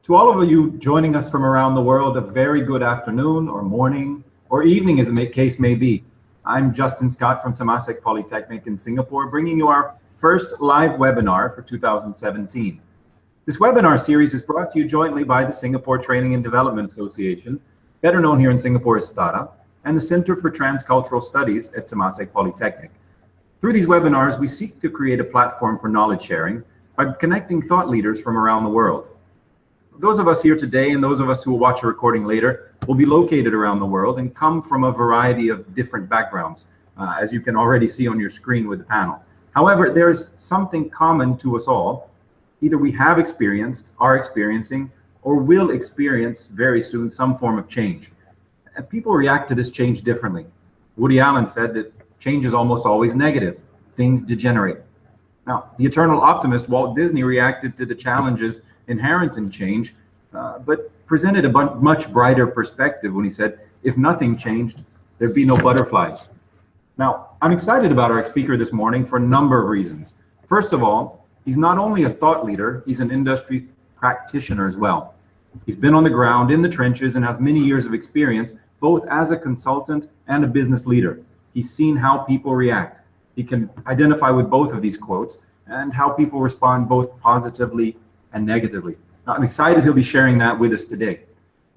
To all of you joining us from around the world, a very good afternoon or morning or evening as the case may be. I'm Justin Scott from Temasek Polytechnic in Singapore, bringing you our first live webinar for 2017. This webinar series is brought to you jointly by the Singapore Training and Development Association, better known here in Singapore as STADA, and the Center for Transcultural Studies at Temasek Polytechnic. Through these webinars, we seek to create a platform for knowledge sharing by connecting thought leaders from around the world. Those of us here today and those of us who will watch a recording later will be located around the world and come from a variety of different backgrounds, as you can already see on your screen with the panel. However, there is something common to us all. Either we have experienced, are experiencing, or will experience very soon some form of change. And people react to this change differently. Woody Allen said that change is almost always negative. Things degenerate. Now, the eternal optimist Walt Disney reacted to the challenges inherent in change, but presented a much brighter perspective when he said, if nothing changed, there'd be no butterflies. Now, I'm excited about our speaker this morning for a number of reasons. First of all, he's not only a thought leader, he's an industry practitioner as well. He's been on the ground in the trenches and has many years of experience, both as a consultant and a business leader. He's seen how people react. He can identify with both of these quotes and how people respond both positively and negatively. Now, I'm excited he'll be sharing that with us today.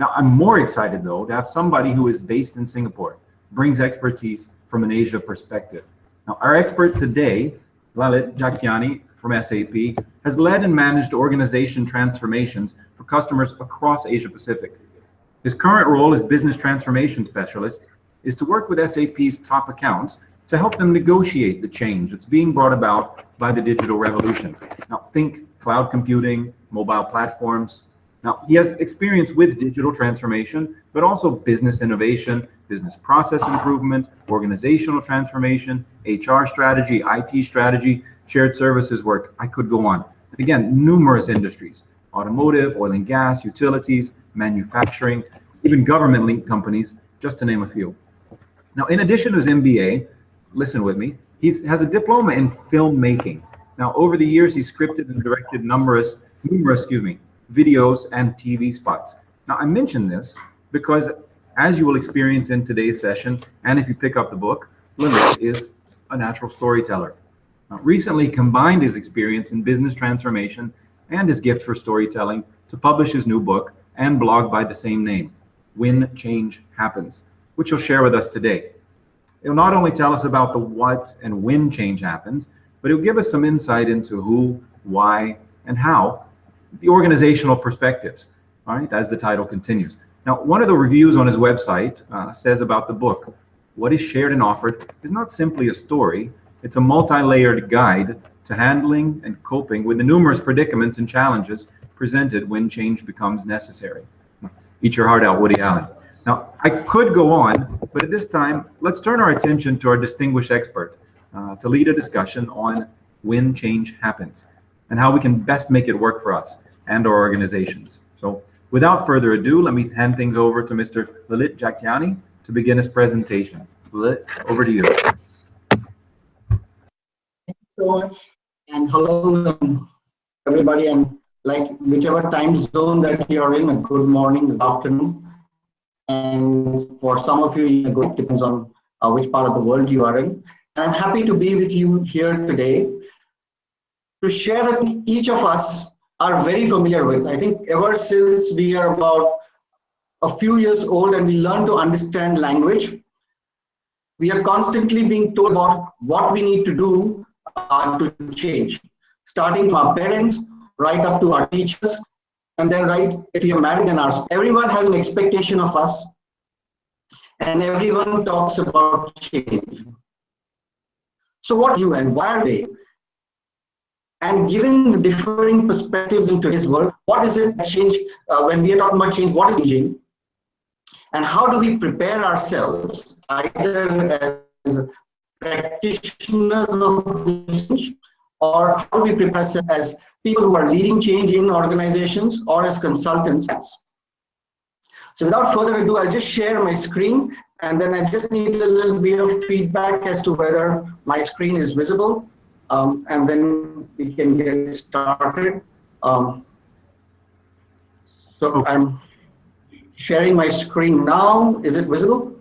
Now, I'm more excited, though, to have somebody who is based in Singapore, brings expertise from an Asia perspective. Now, our expert today, Lalit Jagtiani from SAP, has led and managed organization transformations for customers across Asia Pacific. His current role as business transformation specialist is to work with SAP's top accounts to help them negotiate the change that's being brought about by the digital revolution. Now, think cloud computing, mobile platforms. Now, he has experience with digital transformation, but also business innovation, business process improvement, organizational transformation, HR strategy, IT strategy, shared services work. I could go on. And again, numerous industries: automotive, oil and gas, utilities, manufacturing, even government-linked companies, just to name a few. Now, in addition to his MBA, listen with me, he has a diploma in filmmaking. Now, over the years, he's scripted and directed numerous videos and TV spots. Now, I mention this because, as you will experience in today's session, and if you pick up the book, Lalit is a natural storyteller. Now, recently combined his experience in business transformation and his gift for storytelling to publish his new book and blog by the same name, When Change Happens, which he'll share with us today. He'll not only tell us about the what and when change happens, but he'll give us some insight into who, why, and how, the organizational perspectives, all right, as the title continues. Now, one of the reviews on his website says about the book, what is shared and offered is not simply a story, it's a multi-layered guide to handling and coping with the numerous predicaments and challenges presented when change becomes necessary. Eat your heart out, Woody Allen. Now, I could go on, but at this time, let's turn our attention to our distinguished expert to lead a discussion on when change happens and how we can best make it work for us and our organizations. So without further ado, let me hand things over to Mr. Lalit Jagtiani to begin his presentation. Lalit, over to you. Thank you so much, and hello everybody, and like whichever time zone that you're in, a good morning, good afternoon, and for some of you, a good, depends on which part of the world you are in. I'm happy to be with you here today to share what each of us are very familiar with. I think ever since we are about a few years old and we learn to understand language, we are constantly being told about what we need to do to change, starting from our parents, right up to our teachers, and then right, if we are married, then our, everyone has an expectation of us, and everyone talks about change. So what are you and why are they? And given the differing perspectives in today's world, what is it that change, when we are talking about change, what is changing? And how do we prepare ourselves, either as practitioners of the change, or how do we prepare ourselves as people who are leading change in organizations or as consultants? So without further ado, I'll just share my screen, and then I just need a little bit of feedback as to whether my screen is visible, and then we can get started. So I'm sharing my screen now. Is it visible?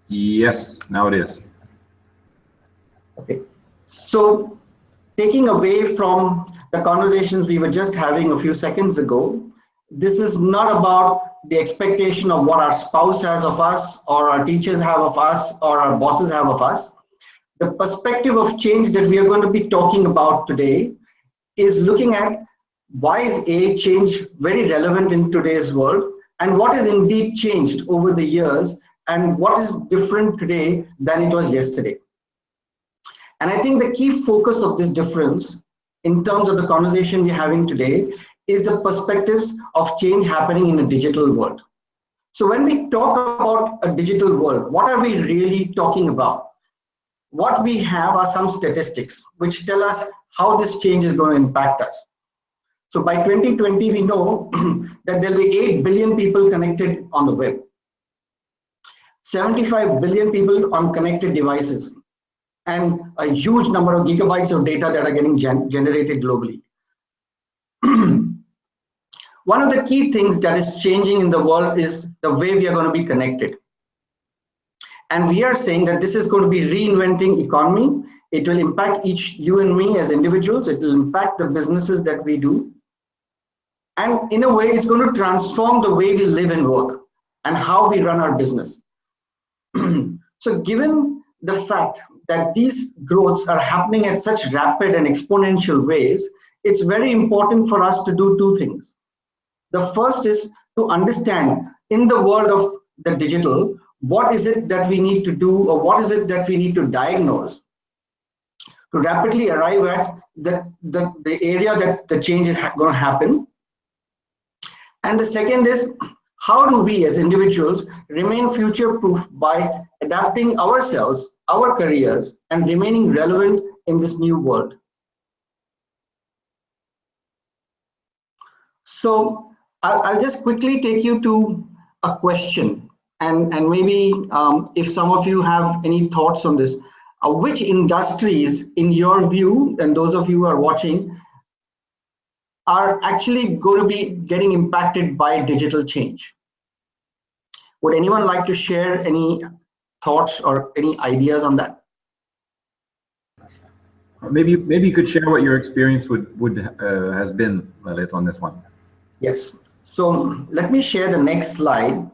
Yes, now it is. Okay. So taking away from the conversations we were just having a few seconds ago, this is not about the expectation of what our spouse has of us, or our teachers have of us, or our bosses have of us. The perspective of change that we are going to be talking about today is looking at why is a change very relevant in today's world, and what is indeed changed over the years, and what is different today than it was yesterday. And I think the key focus of this difference in terms of the conversation we're having today is the perspectives of change happening in a digital world. So when we talk about a digital world, what are we really talking about? What we have are some statistics which tell us how this change is going to impact us. So by 2020, we know that there'll be 8 billion people connected on the web, 75 billion people on connected devices, and a huge number of gigabytes of data that are getting generated globally. One of the key things that is changing in the world is the way we are going to be connected. And we are saying that this is going to be reinventing economy. It will impact you and me as individuals. It will impact the businesses that we do. And in a way, it's going to transform the way we live and work and how we run our business. So given the fact that these growths are happening at such rapid and exponential ways, it's very important for us to do two things. The first is to understand, in the world of the digital, what is it that we need to do, or what is it that we need to diagnose to rapidly arrive at the area that the change is going to happen. And the second is, how do we as individuals remain future-proof by adapting ourselves, our careers, and remaining relevant in this new world? So I'll just quickly take you to a question, and maybe if some of you have any thoughts on this, which industries, in your view, and those of you who are watching, are actually going to be getting impacted by digital change? Would anyone like to share any thoughts or any ideas on that? Maybe you could share what your experience has been, Lalit, on this one. Yes. So let me share the next slide.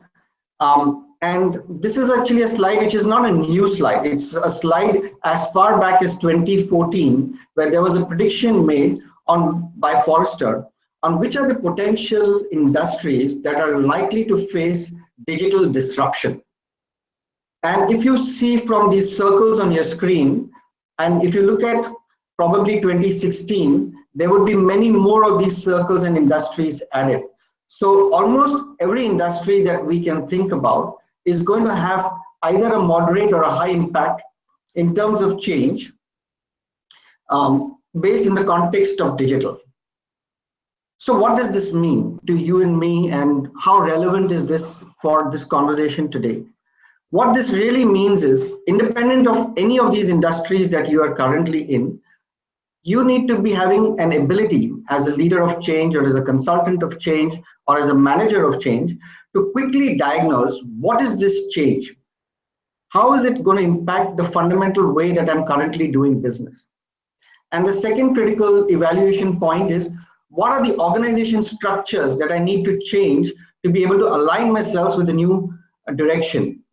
And this is actually a slide which is not a new slide. It's a slide as far back as 2014, where there was a prediction made by Forrester on which are the potential industries that are likely to face digital disruption. And if you see from these circles on your screen, and if you look at probably 2016, there would be many more of these circles and industries added. So almost every industry that we can think about is going to have either a moderate or a high impact in terms of change based in the context of digital. So what does this mean to you and me, and how relevant is this for this conversation today? What this really means is, independent of any of these industries that you are currently in, you need to be having an ability as a leader of change, or as a consultant of change, or as a manager of change, to quickly diagnose what is this change? How is it going to impact the fundamental way that I'm currently doing business? And the second critical evaluation point is, what are the organization structures that I need to change to be able to align myself with the new direction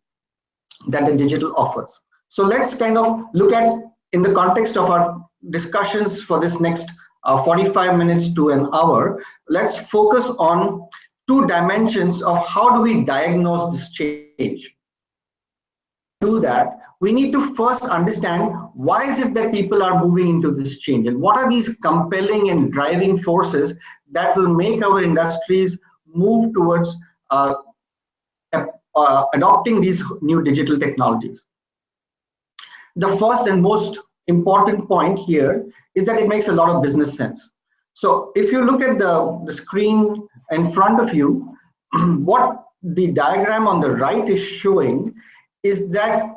that the digital offers? So let's kind of look at, in the context of our discussions for this next 45 minutes to an hour, let's focus on two dimensions of how do we diagnose this change. To do that, we need to first understand why is it that people are moving into this change, and what are these compelling and driving forces that will make our industries move towards adopting these new digital technologies. The first and most important point here is that it makes a lot of business sense. So if you look at the screen in front of you, what the diagram on the right is showing is that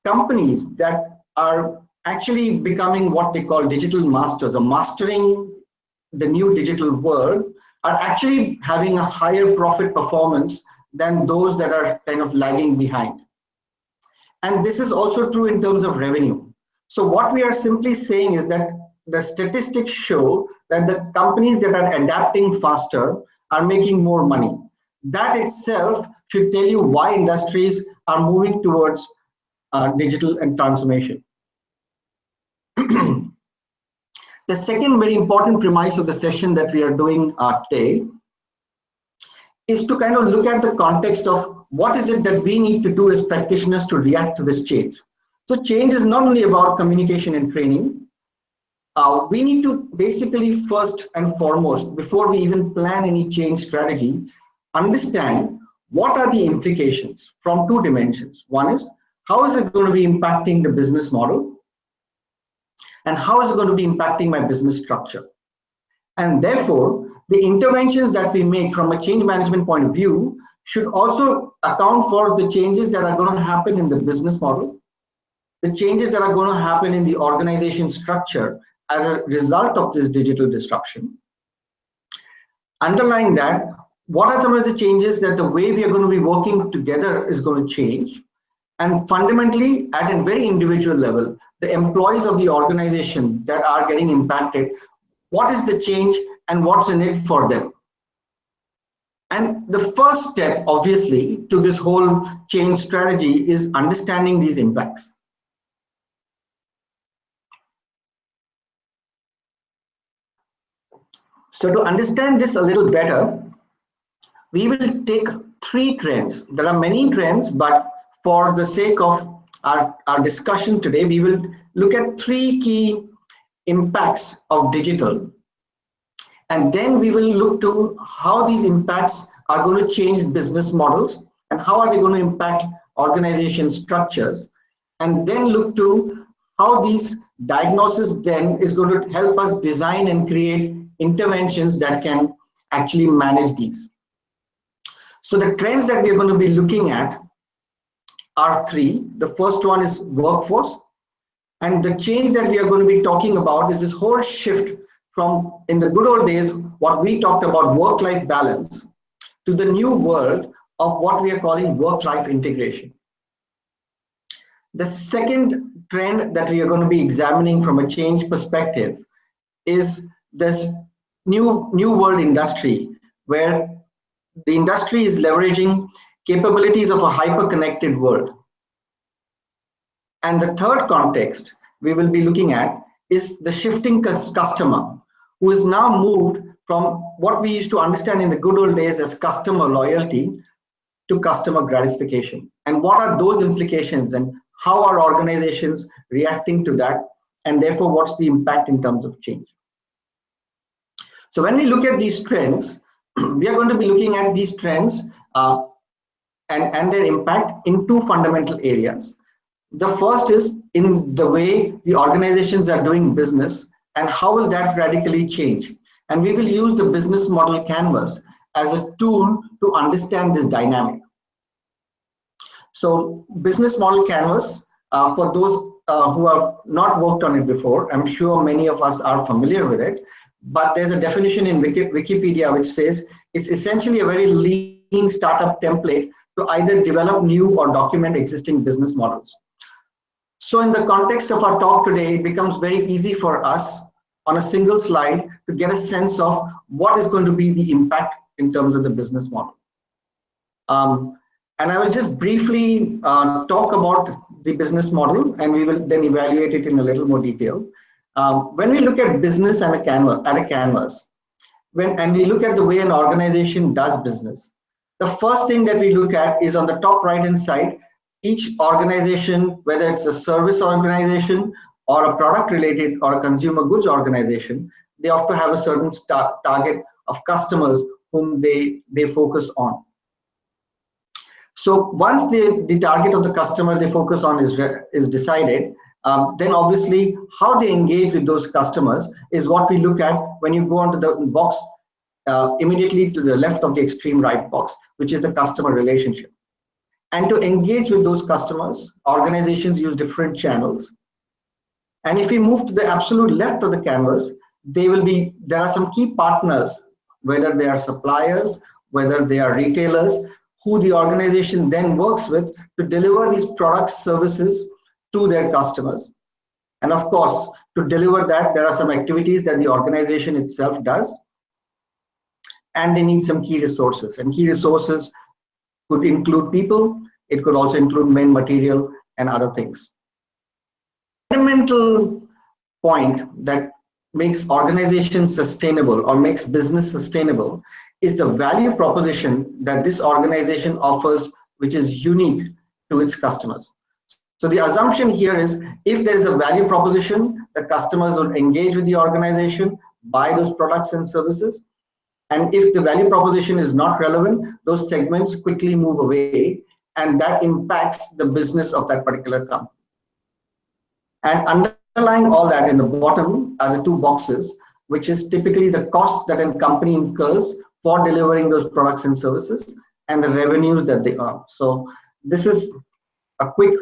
companies that are actually becoming what they call digital masters, or mastering the new digital world, are actually having a higher profit performance than those that are kind of lagging behind. And this is also true in terms of revenue. So what we are simply saying is that the statistics show that the companies that are adapting faster are making more money. That itself should tell you why industries are moving towards digital and transformation. The second very important premise of the session that we are doing today is to kind of look at the context of what is it that we need to do as practitioners to react to this change. So change is not only about communication and training. We need to basically first and foremost, before we even plan any change strategy, understand what are the implications from two dimensions. One is, how is it going to be impacting the business model? And how is it going to be impacting my business structure? And therefore, the interventions that we make from a change management point of view should also account for the changes that are going to happen in the business model, the changes that are going to happen in the organization structure as a result of this digital disruption. Underlying that, what are some of the changes that the way we are going to be working together is going to change? And fundamentally, at a very individual level, the employees of the organization that are getting impacted, what is the change and what's in it for them? And the first step, obviously, to this whole change strategy is understanding these impacts. So to understand this a little better, we will take three trends. There are many trends, but for the sake of our discussion today, we will look at three key impacts of digital. And then we will look to how these impacts are going to change business models and how are they going to impact organization structures. And then look to how these diagnosis then is going to help us design and create interventions that can actually manage these. So the trends that we are going to be looking at are three. The first one is workforce. And the change that we are going to be talking about is this whole shift from, in the good old days, what we talked about work-life balance, to the new world of what we are calling work-life integration. The second trend that we are going to be examining from a change perspective is this new world industry, where the industry is leveraging capabilities of a hyper-connected world. And the third context we will be looking at is the shifting customer, who is now moved from what we used to understand in the good old days as customer loyalty to customer gratification. And what are those implications and how are organizations reacting to that? And therefore, what's the impact in terms of change? So when we look at these trends, we are going to be looking at these trends and their impact in two fundamental areas. The first is in the way the organizations are doing business and how will that radically change. And we will use the business model canvas as a tool to understand this dynamic. So business model canvas, for those who have not worked on it before, I'm sure many of us are familiar with it, but there's a definition in Wikipedia which says it's essentially a very lean startup template to either develop new or document existing business models. So in the context of our talk today, it becomes very easy for us on a single slide to get a sense of what is going to be the impact in terms of the business model. And I will just briefly talk about the business model, and we will then evaluate it in a little more detail. When we look at business at a canvas, and we look at the way an organization does business, the first thing that we look at is on the top right-hand side. Each organization, whether it's a service organization or a product related or a consumer goods organization, they have to have a certain target of customers whom they focus on. So once the target of the customer they focus on is decided, then obviously how they engage with those customers is what we look at when you go onto the box immediately to the left of the extreme right box, which is the customer relationship. And to engage with those customers, organizations use different channels. And if we move to the absolute left of the canvas, there are some key partners whether they are suppliers, whether they are retailers, who the organization then works with to deliver these products, services to their customers. And of course, to deliver that, there are some activities that the organization itself does, and they need some key resources. And key resources could include people, it could also include main material and other things. Fundamental point that makes organizations sustainable or makes business sustainable is the value proposition that this organization offers, which is unique to its customers. So the assumption here is, if there is a value proposition, the customers will engage with the organization, buy those products and services. And if the value proposition is not relevant, those segments quickly move away, and that impacts the business of that particular company. And underlying all that in the bottom are the two boxes, which is typically the cost that a company incurs for delivering those products and services and the revenues that they earn. So this is a quick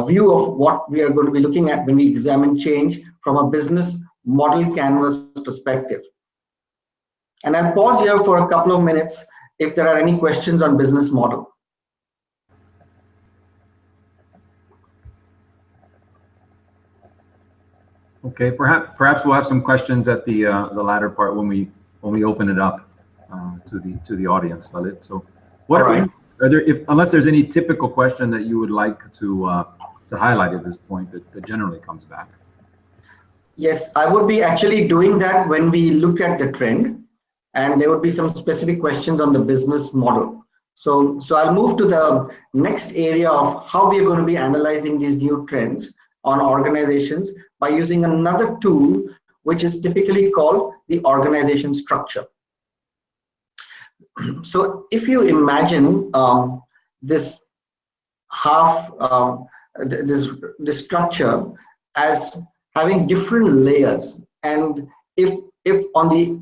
view of what we are going to be looking at when we examine change from a business model canvas perspective. And I'll pause here for a couple of minutes if there are any questions on business model. Okay, perhaps we'll have some questions at the latter part when we open it up to the audience, Lalit. So, what are there? Unless there's any typical question that you would like to highlight at this point that generally comes back. Yes, I would be actually doing that when we look at the trend, and there would be some specific questions on the business model. So I'll move to the next area of how we are going to be analyzing these new trends on organizations by using another tool, which is typically called the organization structure. So if you imagine this structure as having different layers, and if on the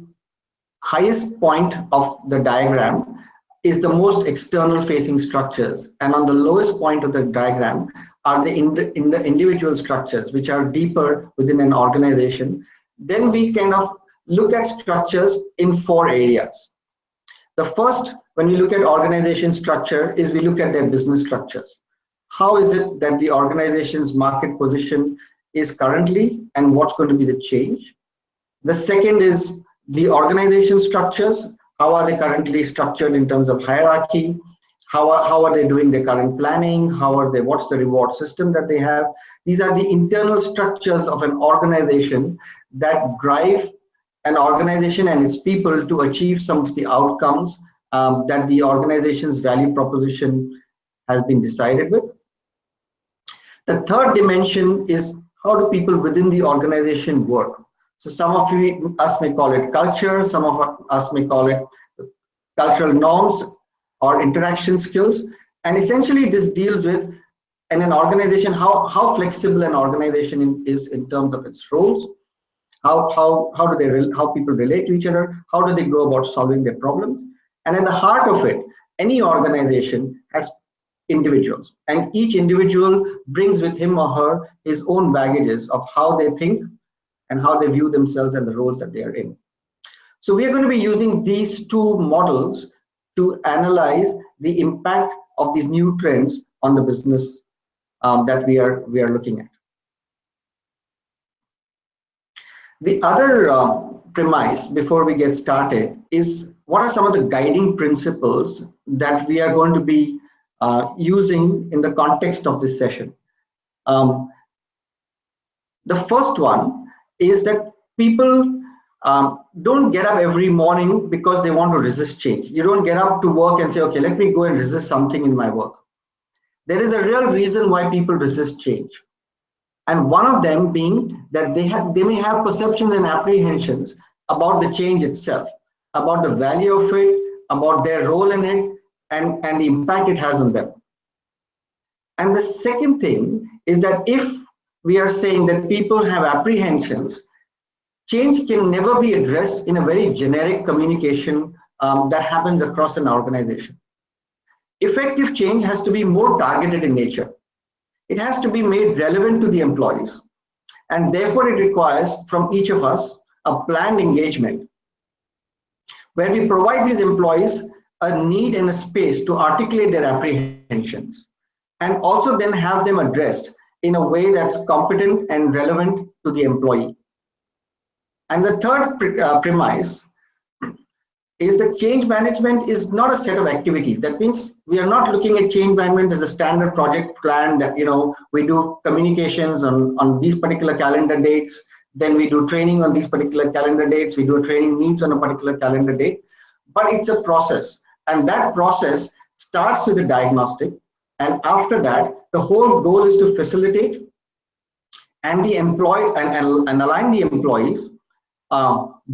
highest point of the diagram is the most external facing structures, and on the lowest point of the diagram are the individual structures which are deeper within an organization, then we kind of look at structures in 4 areas. The first, when we look at organization structure, is we look at their business structures. How is it that the organization's market position is currently, and what's going to be the change? The second is the organization structures. How are they currently structured in terms of hierarchy? How are they doing their current planning? What's the reward system that they have? These are the internal structures of an organization that drive an organization and its people to achieve some of the outcomes that the organization's value proposition has been decided with. The third dimension is, how do people within the organization work? So some of us may call it culture, some of us may call it cultural norms or interaction skills. And essentially this deals with, in an organization, how flexible an organization is in terms of its roles, how people relate to each other, how do they go about solving their problems. And at the heart of it, any organization has individuals, and each individual brings with him or her his own baggages of how they think and how they view themselves and the roles that they are in. So we are going to be using these two models to analyze the impact of these new trends on the business that we are looking at. The other premise before we get started is, what are some of the guiding principles that we are going to be using in the context of this session? The first one is that people don't get up every morning because they want to resist change. You don't get up to work and say, okay, let me go and resist something in my work. There is a real reason why people resist change. And one of them being that they may have perceptions and apprehensions about the change itself, about the value of it, about their role in it, and the impact it has on them. And the second thing is that if we are saying that people have apprehensions, change can never be addressed in a very generic communication that happens across an organization. Effective change has to be more targeted in nature. It has to be made relevant to the employees. And therefore, it requires from each of us a planned engagement. where we provide these employees a need and a space to articulate their apprehensions, and also then have them addressed in a way that's competent and relevant to the employee. And the third premise is that change management is not a set of activities. That means we are not looking at change management as a standard project plan that, we do communications on these particular calendar dates, then we do training on these particular calendar dates, we do training needs on a particular calendar date, but it's a process. And that process starts with a diagnostic. And after that, the whole goal is to facilitate and and align the employees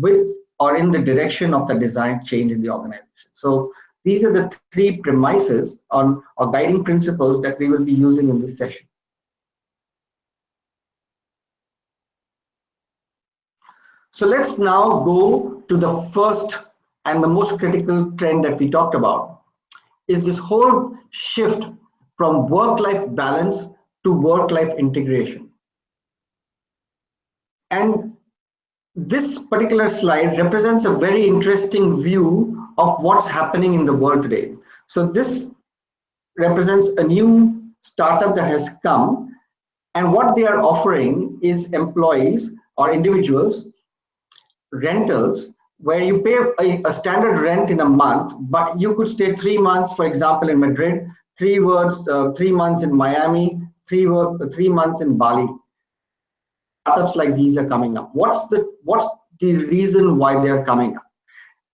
with or in the direction of the desired change in the organization. So these are the three premises or guiding principles that we will be using in this session. So let's now go to the first and the most critical trend that we talked about, is this whole shift from work-life balance to work-life integration. And this particular slide represents a very interesting view of what's happening in the world today. So this represents a new startup that has come, and what they are offering is employees or individuals rentals, where you pay a standard rent in a month, but you could stay 3 months, for example, in Madrid, 3 months in Miami, 3 months in Bali. Startups like these are coming up. What's the reason why they are coming up?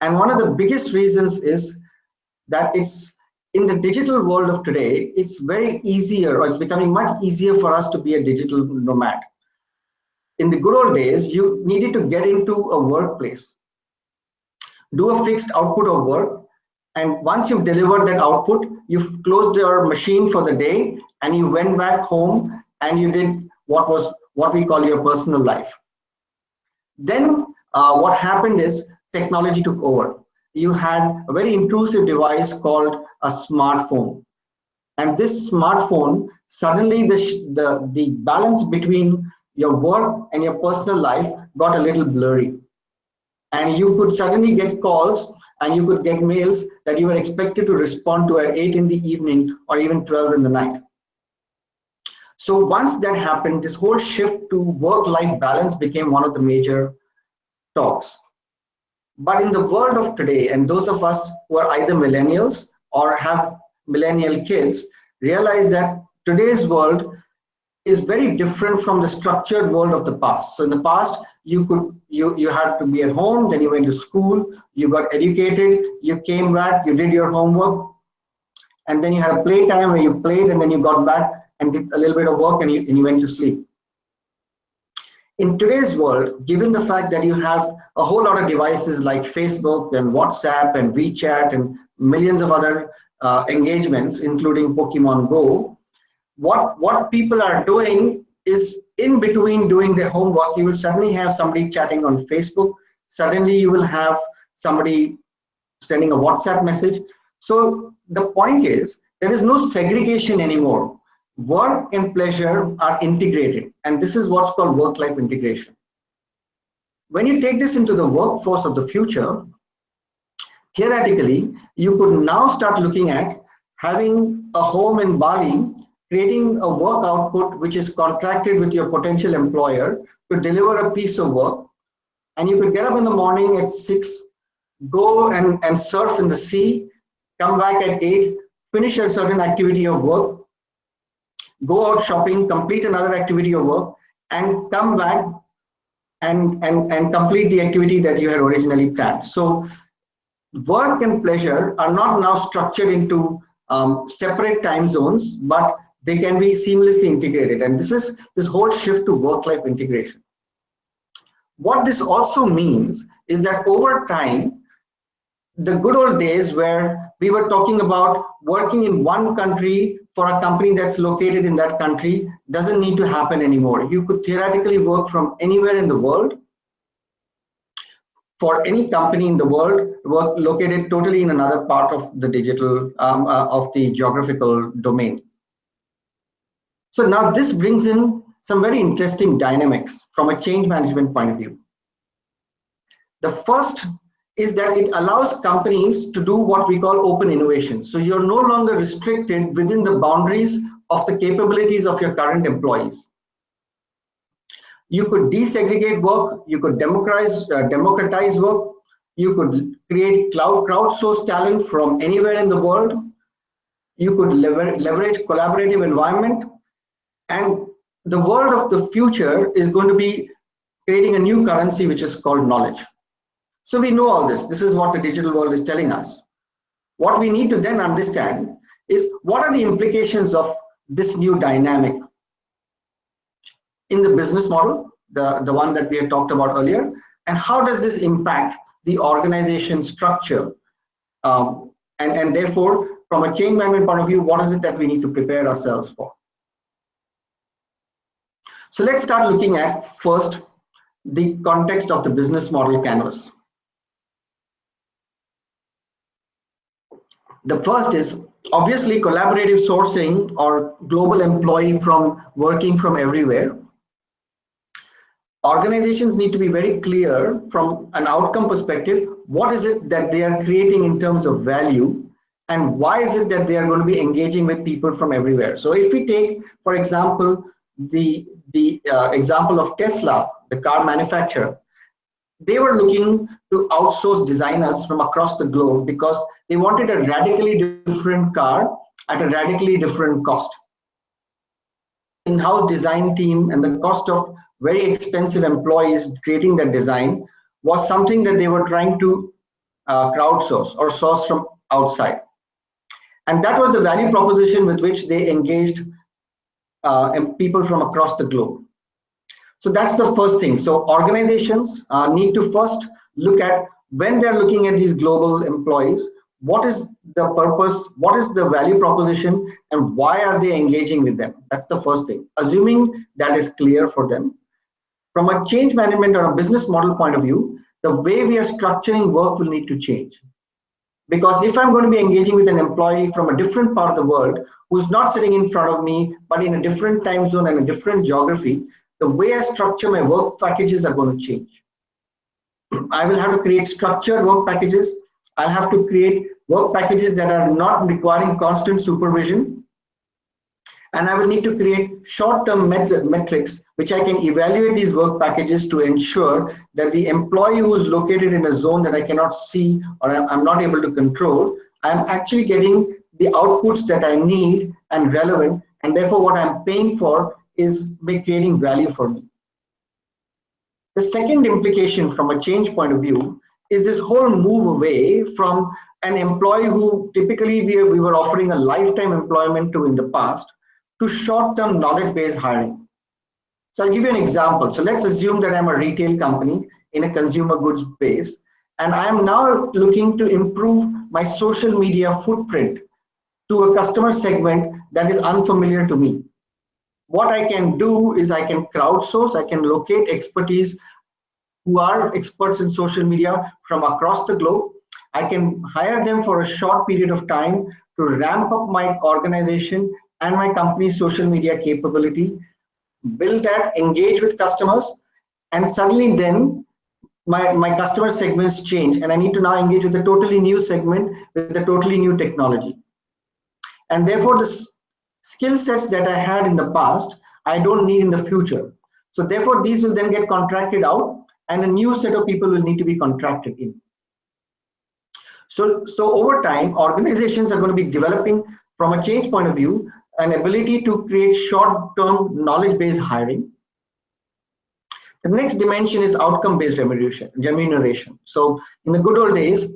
And one of the biggest reasons is that it's in the digital world of today, it's very easier, or it's becoming much easier for us to be a digital nomad. In the good old days, you needed to get into a workplace, do a fixed output of work, and once you've delivered that output, you've closed your machine for the day, and you went back home and you did what we call your personal life. Then what happened is technology took over. You had a very intrusive device called a smartphone, and this smartphone, suddenly the balance between your work and your personal life got a little blurry, and you could suddenly get calls and you could get mails that you were expected to respond to at 8 in the evening or even 12 in the night. So once that happened, this whole shift to work-life balance became one of the major talks. But in the world of today, and those of us who are either millennials or have millennial kids, realize that today's world is very different from the structured world of the past. So in the past, you had to be at home, then you went to school, you got educated, you came back, you did your homework, and then you had a playtime where you played, and then you got back and did a little bit of work, and you went to sleep. In today's world, given the fact that you have a whole lot of devices like Facebook and WhatsApp and WeChat and millions of other engagements, including Pokemon Go, what people are doing is, in between doing their homework, you will suddenly have somebody chatting on Facebook. Suddenly you will have somebody sending a WhatsApp message. So the point is, there is no segregation anymore. Work and pleasure are integrated, and this is what's called work-life integration. When you take this into the workforce of the future, theoretically, you could now start looking at having a home in Bali, creating a work output which is contracted with your potential employer to deliver a piece of work, and you could get up in the morning at 6, go and surf in the sea, come back at 8, finish a certain activity of work, go out shopping, complete another activity of work, and come back and complete the activity that you had originally planned. So work and pleasure are not now structured into separate time zones, but they can be seamlessly integrated. And this is this whole shift to work-life integration. What this also means is that over time, the good old days where we were talking about working in one country for a company that's located in that country doesn't need to happen anymore. You could theoretically work from anywhere in the world for any company in the world, work located totally in another part of the digital, of the geographical domain. So now this brings in some very interesting dynamics from a change management point of view. The first is that it allows companies to do what we call open innovation. So you're no longer restricted within the boundaries of the capabilities of your current employees. You could desegregate work, you could democratize work, you could create crowdsourced talent from anywhere in the world, you could leverage collaborative environment, and the world of the future is going to be creating a new currency which is called knowledge. So we know all this. This is what the digital world is telling us. What we need to then understand is what are the implications of this new dynamic in the business model, the one that we had talked about earlier, and how does this impact the organization structure? And therefore, from a change management point of view, what is it that we need to prepare ourselves for? So let's start looking at first the context of the business model canvas. The first is obviously collaborative sourcing or global employee from working from everywhere. Organizations need to be very clear from an outcome perspective, what is it that they are creating in terms of value, and why is it that they are going to be engaging with people from everywhere. So if we take, for example, the example of Tesla, the car manufacturer, they were looking to outsource designers from across the globe because they wanted a radically different car at a radically different cost. In-house design team and the cost of very expensive employees creating that design was something that they were trying to crowdsource or source from outside. And that was the value proposition with which they engaged people from across the globe. So that's the first thing. So organizations need to first look at, when they're looking at these global employees, what is the purpose, what is the value proposition, and why are they engaging with them? That's the first thing. Assuming that is clear for them. From a change management or a business model point of view, the way we are structuring work will need to change. Because if I'm going to be engaging with an employee from a different part of the world who's not sitting in front of me, but in a different time zone and a different geography, the way I structure my work packages are going to change. I will have to create structured work packages. I'll have to create work packages that are not requiring constant supervision. And I will need to create short-term metrics which I can evaluate these work packages to ensure that the employee who is located in a zone that I cannot see or I'm not able to control, I'm actually getting the outputs that I need and relevant, and therefore what I'm paying for is creating value for me. The second implication from a change point of view is this whole move away from an employee who typically we were offering a lifetime employment to in the past, to short-term knowledge-based hiring. So I'll give you an example. So let's assume that I'm a retail company in a consumer goods space, and I'm now looking to improve my social media footprint to a customer segment that is unfamiliar to me. What I can do is I can crowdsource, I can locate expertise who are experts in social media from across the globe. I can hire them for a short period of time to ramp up my organization and my company's social media capability, build that, engage with customers, and suddenly then my customer segments change, and I need to now engage with a totally new segment with a totally new technology. And therefore, the skill sets that I had in the past, I don't need in the future. So therefore, these will then get contracted out, and a new set of people will need to be contracted in. So over time, organizations are going to be developing, from a change point of view, an ability to create short-term knowledge-based hiring. The next dimension is outcome-based remuneration. So in the good old days,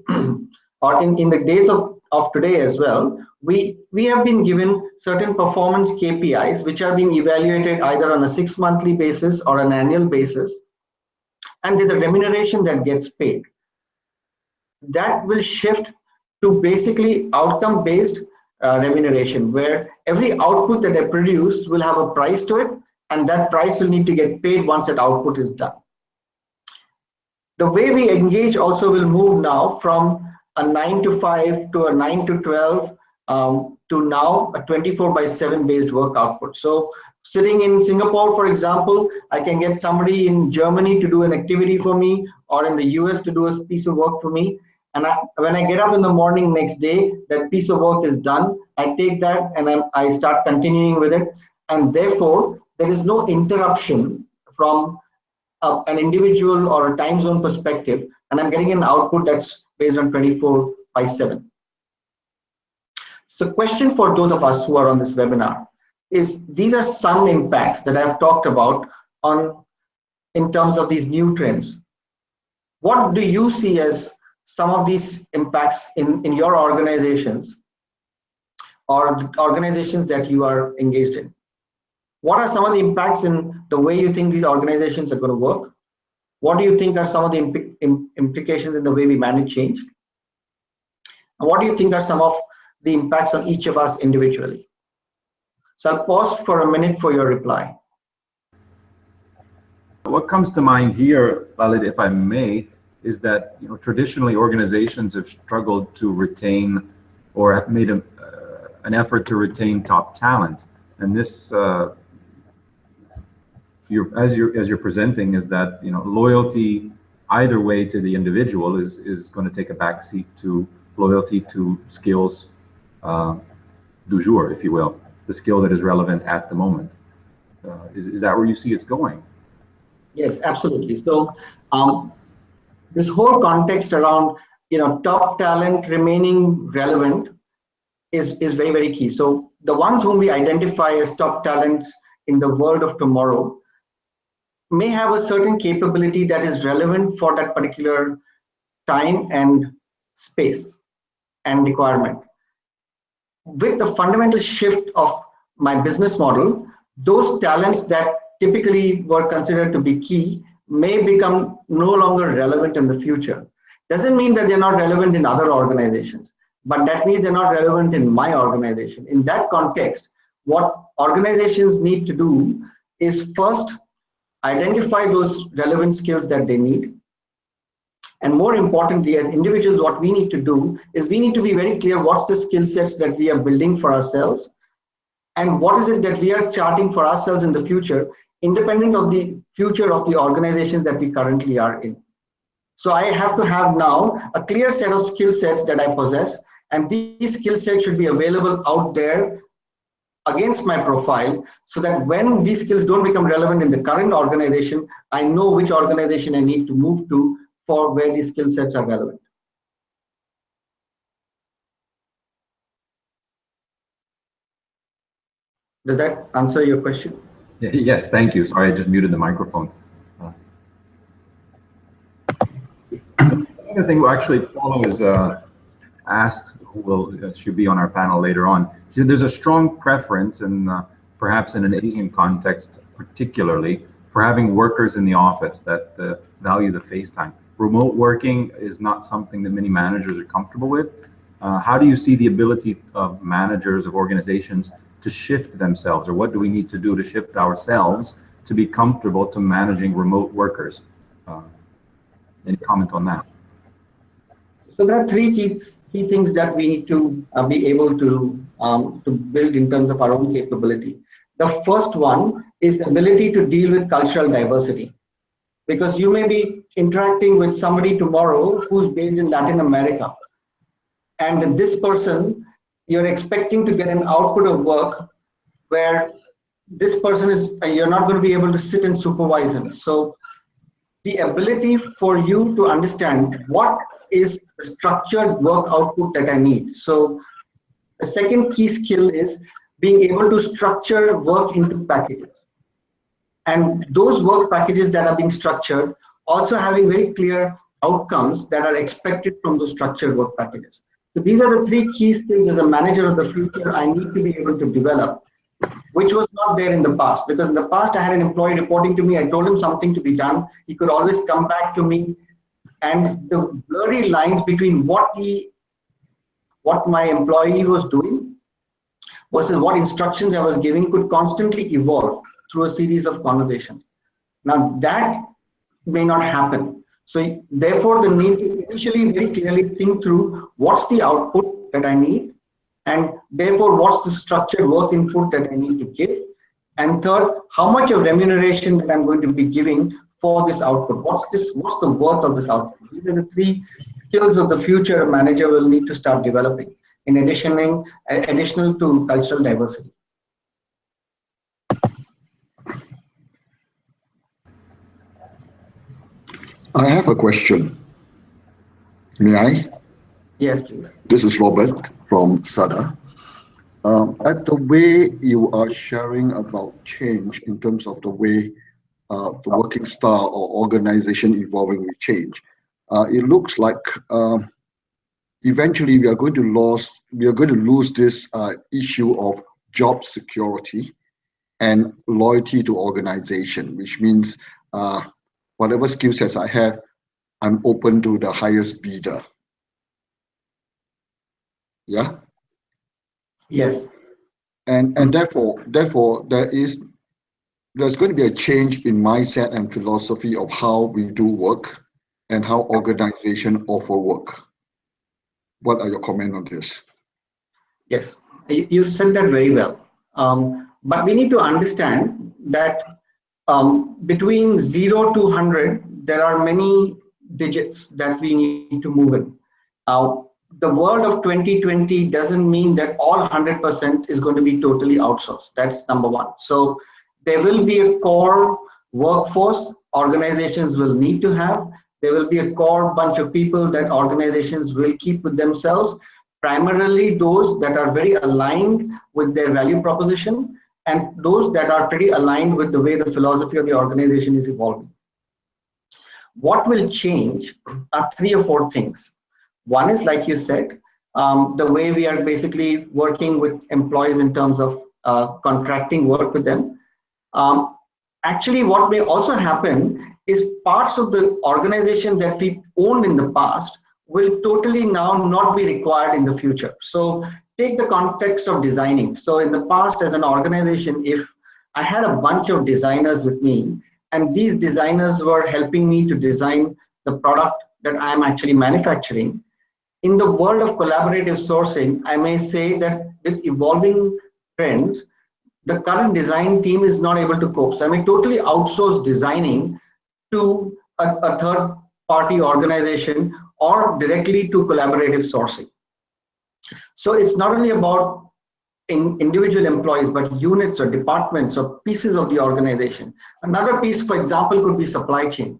or in the days of today as well, we have been given certain performance KPIs which are being evaluated either on a 6-monthly basis or an annual basis, and there's a remuneration that gets paid. That will shift to basically outcome-based remuneration, where every output that I produce will have a price to it, and that price will need to get paid once that output is done. The way we engage also will move now from a 9 to 5 to a 9 to 12 to now a 24/7 based work output. So Sitting in Singapore, for example, I can get somebody in Germany to do an activity for me, or in the US to do a piece of work for me. And when I get up in the morning next day, that piece of work is done. I take that and I start continuing with it. And therefore, there is no interruption from an individual or a time zone perspective. And I'm getting an output that's based on 24/7. So question for those of us who are on this webinar is, these are some impacts that I've talked about in terms of these new trends. What do you see as some of these impacts in your organizations or the organizations that you are engaged in? What are some of the impacts in the way you think these organizations are going to work? What do you think are some of the implications in the way we manage change? And what do you think are some of the impacts on each of us individually? So I'll pause for a minute for your reply. What comes to mind here, Lalit, if I may, is that traditionally organizations have struggled to retain or have made an effort to retain top talent, and this, as you're presenting, is that loyalty either way to the individual is going to take a backseat to loyalty to skills du jour, if you will, the skill that is relevant at the moment. Is that where you see it's going? Yes, absolutely. So this whole context around top talent remaining relevant is very, very key. So the ones whom we identify as top talents in the world of tomorrow may have a certain capability that is relevant for that particular time and space and requirement. With the fundamental shift of my business model, those talents that typically were considered to be key may become no longer relevant in the future. Doesn't mean that they're not relevant in other organizations, but that means they're not relevant in my organization. In that context, what organizations need to do is first identify those relevant skills that they need. And more importantly, as individuals, what we need to do is we need to be very clear what's the skill sets that we are building for ourselves, and what is it that we are charting for ourselves in the future, independent of the future of the organizations that we currently are in. So I have to have now a clear set of skill sets that I possess, and these skill sets should be available out there against my profile, so that when these skills don't become relevant in the current organization, I know which organization I need to move to for where these skill sets are relevant. Does that answer your question? Yes, thank you. Sorry, I just muted the microphone. Another thing, actually, Paulo is asked, who should be on our panel later on. There's a strong preference, and perhaps in an Asian context particularly, for having workers in the office that value the face time. Remote working is not something that many managers are comfortable with. How do you see the ability of managers of organizations to shift themselves, or what do we need to do to shift ourselves to be comfortable to managing remote workers? Any comment on that? So there are three key things that we need to be able to build in terms of our own capability. The first one is the ability to deal with cultural diversity, because you may be interacting with somebody tomorrow who's based in Latin America, and this person, you're expecting to get an output of work where this person is, you're not going to be able to sit and supervise him. So the ability for you to understand what is the structured work output that I need. So the second key skill is being able to structure work into packages. And those work packages that are being structured also having very clear outcomes that are expected from those structured work packages. So these are the three key skills as a manager of the future I need to be able to develop, which was not there in the past. Because in the past, I had an employee reporting to me, I told him something to be done, he could always come back to me, and the blurry lines between what my employee was doing versus what instructions I was giving could constantly evolve through a series of conversations. Now that may not happen. So therefore, the need to initially very clearly think through what's the output that I need, and therefore what's the structured work input that I need to give, And third, how much of remuneration that I'm going to be giving for this output? What's the worth of this output? These are the three skills of the future a manager will need to start developing in additional to cultural diversity. I have a question. May I? Yes, please. This is Robert from STADA. At the way you are sharing about change in terms of the way the working style or organization evolving with change, it looks like eventually we are going to lose this issue of job security and loyalty to organization, which means whatever skill sets I have, I'm open to the highest bidder. Yeah. Yes. And therefore there's going to be a change in mindset and philosophy of how we do work and how organization offer work. What are your comments on this? Yes, you said that very well. But we need to understand that between 0 to 100, there are many digits that we need to move in. The world of 2020 doesn't mean that all 100% is going to be totally outsourced. That's number one. So there will be a core workforce organizations will need to have. There will be a core bunch of people that organizations will keep with themselves, primarily those that are very aligned with their value proposition and those that are pretty aligned with the way the philosophy of the organization is evolving. What will change are 3 or 4 things. One is, like you said, the way we are basically working with employees in terms of contracting work with them. Actually, what may also happen is parts of the organization that we owned in the past will totally now not be required in the future. So take the context of designing. So in the past, as an organization, if I had a bunch of designers with me, and these designers were helping me to design the product that I'm actually manufacturing, in the world of collaborative sourcing, I may say that with evolving trends, the current design team is not able to cope. So I may totally outsource designing to a third party organization or directly to collaborative sourcing. So it's not only about individual employees, but units or departments or pieces of the organization. Another piece, for example, could be supply chain.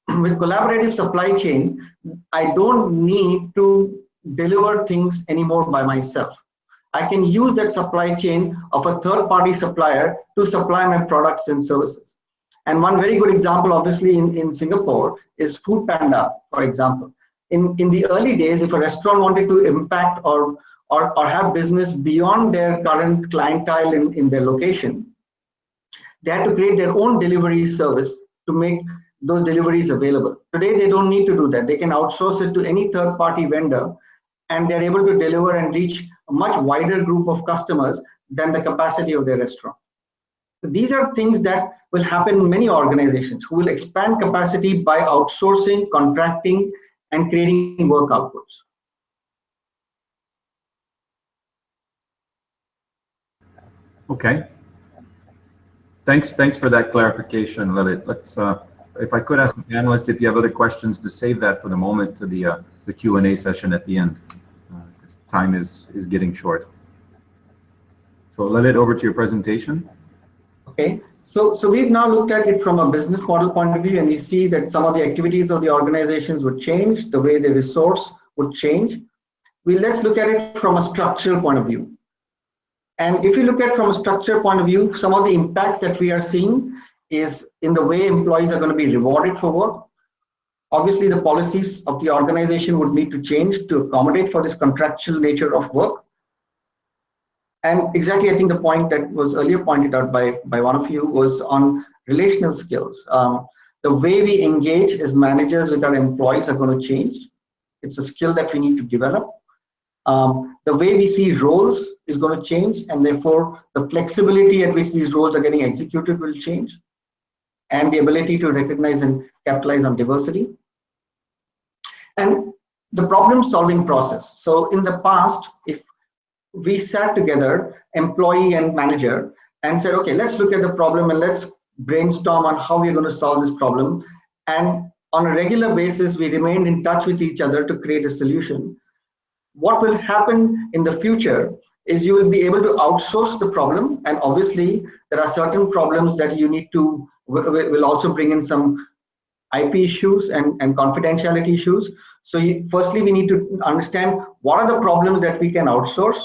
With collaborative supply chain, I don't need to deliver things anymore by myself. I can use that supply chain of a third-party supplier to supply my products and services. And one very good example, obviously, in Singapore is Food Panda, for example. In the early days, if a restaurant wanted to impact or have business beyond their current clientele in their location, they had to create their own delivery service to make those deliveries available. Today, they don't need to do that. They can outsource it to any third-party vendor, and they're able to deliver and reach a much wider group of customers than the capacity of their restaurant. So these are things that will happen in many organizations who will expand capacity by outsourcing, contracting, and creating work outputs. Okay. Thanks for that clarification, Lalit. Let's, if I could ask the panelists if you have other questions, to save that for the moment to the Q&A session at the end, because time is getting short. So Lalit, over to your presentation. Okay, so we've now looked at it from a business model point of view, and we see that some of the activities of the organizations would change, the way they resource would change. Let's look at it from a structural point of view. And if you look at from a structural point of view, some of the impacts that we are seeing is in the way employees are going to be rewarded for work. Obviously, the policies of the organization would need to change to accommodate for this contractual nature of work. And exactly, I think the point that was earlier pointed out by one of you was on relational skills. The way we engage as managers with our employees are going to change. It's a skill that we need to develop. The way we see roles is going to change, and therefore the flexibility at which these roles are getting executed will change, and the ability to recognize and capitalize on diversity. And the problem-solving process. So in the past, if we sat together, employee and manager, and said, okay, let's look at the problem and let's brainstorm on how we're going to solve this problem. And on a regular basis, we remained in touch with each other to create a solution. What will happen in the future is you will be able to outsource the problem, and obviously there are certain problems that you need to will also bring in some IP issues and confidentiality issues. So firstly, we need to understand what are the problems that we can outsource,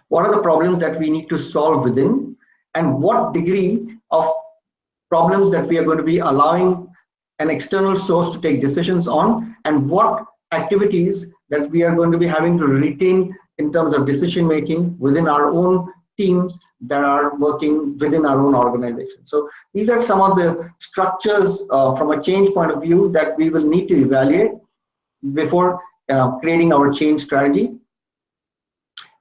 what are the problems that we need to solve within, and what degree of problems that we are going to be allowing an external source to take decisions on, and what activities that we are going to be having to retain in terms of decision making within our own teams that are working within our own organization. So these are some of the structures from a change point of view that we will need to evaluate before creating our change strategy.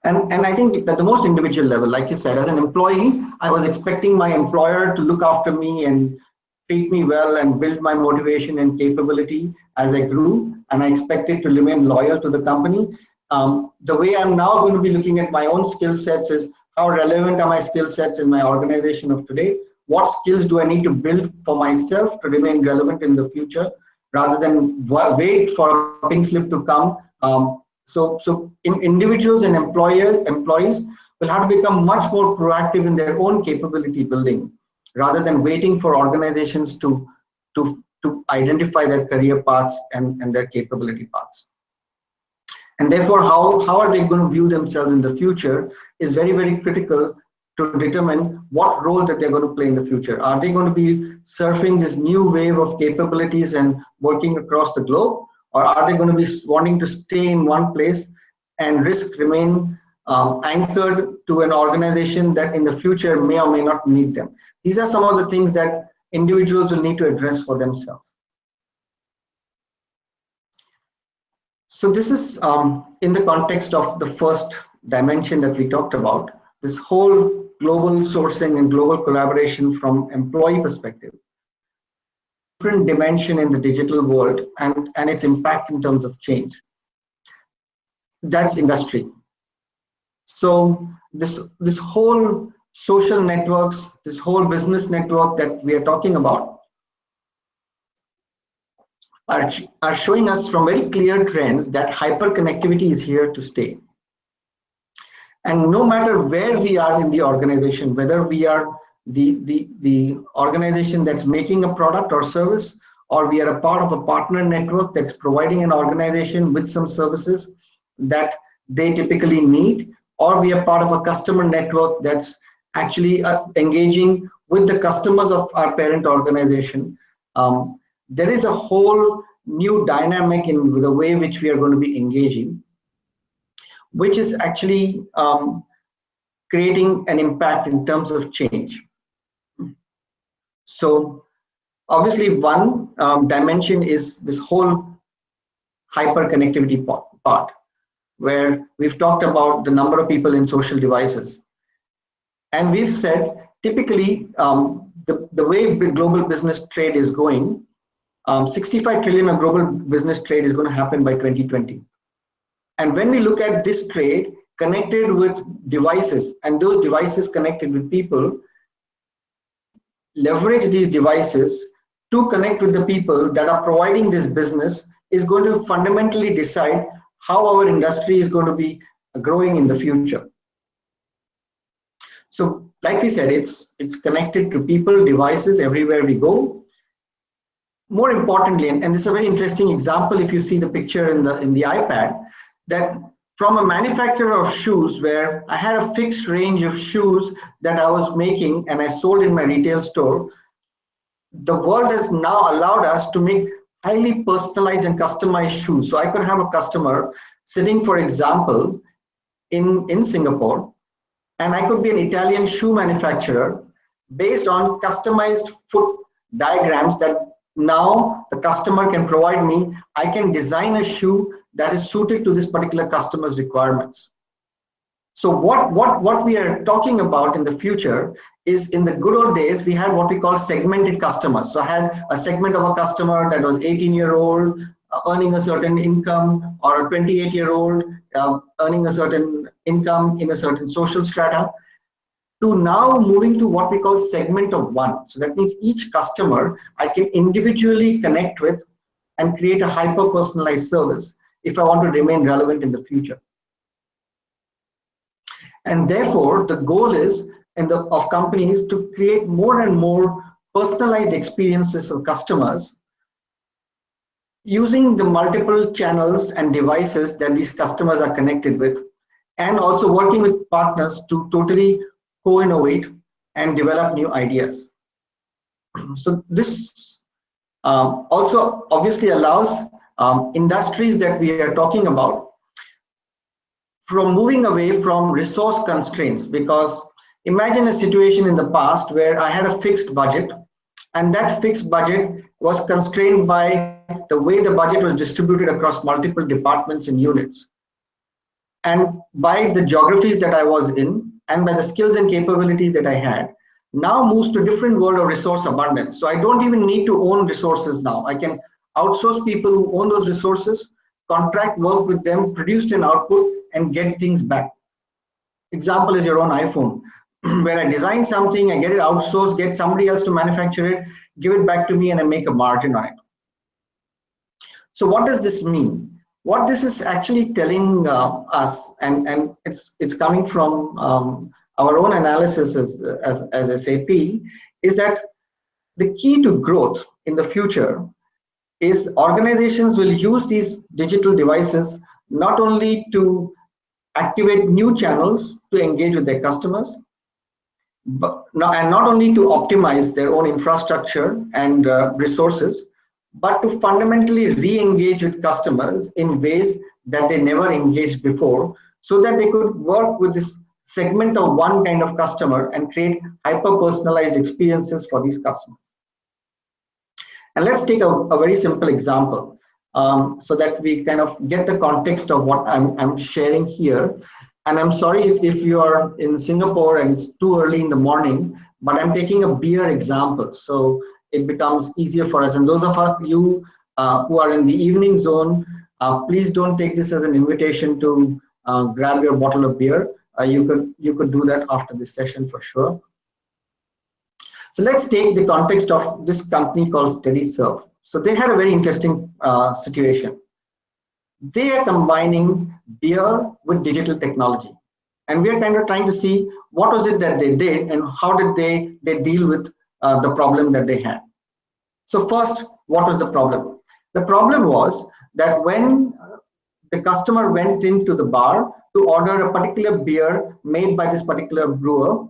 And I think at the most individual level, like you said, as an employee, I was expecting my employer to look after me and treat me well and build my motivation and capability as I grew, and I expected to remain loyal to the company. The way I'm now going to be looking at my own skill sets is how relevant are my skill sets in my organization of today? What skills do I need to build for myself to remain relevant in the future, rather than wait for a pink slip to come? So individuals and employees will have to become much more proactive in their own capability building, rather than waiting for organizations to identify their career paths and their capability paths. And therefore, how are they going to view themselves in the future is very, very critical to determine what role that they're going to play in the future. Are they going to be surfing this new wave of capabilities and working across the globe? Or are they going to be wanting to stay in one place and remain anchored to an organization that in the future may or may not need them? These are some of the things that individuals will need to address for themselves. So this is in the context of the first dimension that we talked about, this whole global sourcing and global collaboration from employee perspective. Different dimension in the digital world and its impact in terms of change. That's industry. So this whole social networks, this whole business network that we are talking about are showing us from very clear trends that hyperconnectivity is here to stay. And no matter where we are in the organization, whether we are the organization that's making a product or service, or we are a part of a partner network that's providing an organization with some services that they typically need, or we are part of a customer network that's actually engaging with the customers of our parent organization, there is a whole new dynamic in the way which we are going to be engaging, which is actually creating an impact in terms of change. So obviously one dimension is this whole hyperconnectivity part, where we've talked about the number of people in social devices. And we've said typically the way global business trade is going, 65 trillion of global business trade is going to happen by 2020. And when we look at this trade connected with devices, and those devices connected with people, leverage these devices to connect with the people that are providing this business is going to fundamentally decide how our industry is going to be growing in the future. So like we said, it's connected to people, devices, everywhere we go. More importantly, and this is a very interesting example if you see the picture in the iPad, that from a manufacturer of shoes, where I had a fixed range of shoes that I was making and I sold in my retail store, the world has now allowed us to make highly personalized and customized shoes. So I could have a customer sitting, for example, in Singapore, and I could be an Italian shoe manufacturer based on customized foot diagrams that now the customer can provide me. I can design a shoe that is suited to this particular customer's requirements. So what we are talking about in the future is, in the good old days, we had what we call segmented customers. So I had a segment of a customer that was 18-year-old earning a certain income, or a 28-year-old earning a certain income in a certain social strata. to now moving to what we call segment of one. So that means each customer I can individually connect with and create a hyper-personalized service if I want to remain relevant in the future. And therefore, the goal is of companies to create more and more personalized experiences of customers using the multiple channels and devices that these customers are connected with, and also working with partners to totally co-innovate and develop new ideas. So this also obviously allows industries that we are talking about from moving away from resource constraints, because imagine a situation in the past where I had a fixed budget, and that fixed budget was constrained by the way the budget was distributed across multiple departments and units, and by the geographies that I was in, and by the skills and capabilities that I had. Now moves to a different world of resource abundance. So I don't even need to own resources now. I can outsource people who own those resources, contract work with them, produce an output, and get things back. Example is your own iPhone, where I design something, I get it outsourced, get somebody else to manufacture it, give it back to me, and I make a margin on it. So what does this mean? What this is actually telling us, and it's coming from our own analysis as SAP, is that the key to growth in the future is organizations will use these digital devices not only to activate new channels to engage with their customers, but not only to optimize their own infrastructure and resources, but to fundamentally re-engage with customers in ways that they never engaged before, so that they could work with this segment of one kind of customer and create hyper-personalized experiences for these customers. And let's take a very simple example so that we kind of get the context of what I'm sharing here. And I'm sorry if you are in Singapore and it's too early in the morning, but I'm taking a beer example, so it becomes easier for us. And those of you who are in the evening zone, please don't take this as an invitation to grab your bottle of beer. You could do that after this session for sure. So let's take the context of this company called SteadyServe. So they had a very interesting situation. They are combining beer with digital technology. And we are kind of trying to see what was it that they did and how did they deal with the problem that they had. So first, what was the problem? The problem was that when the customer went into the bar to order a particular beer made by this particular brewer,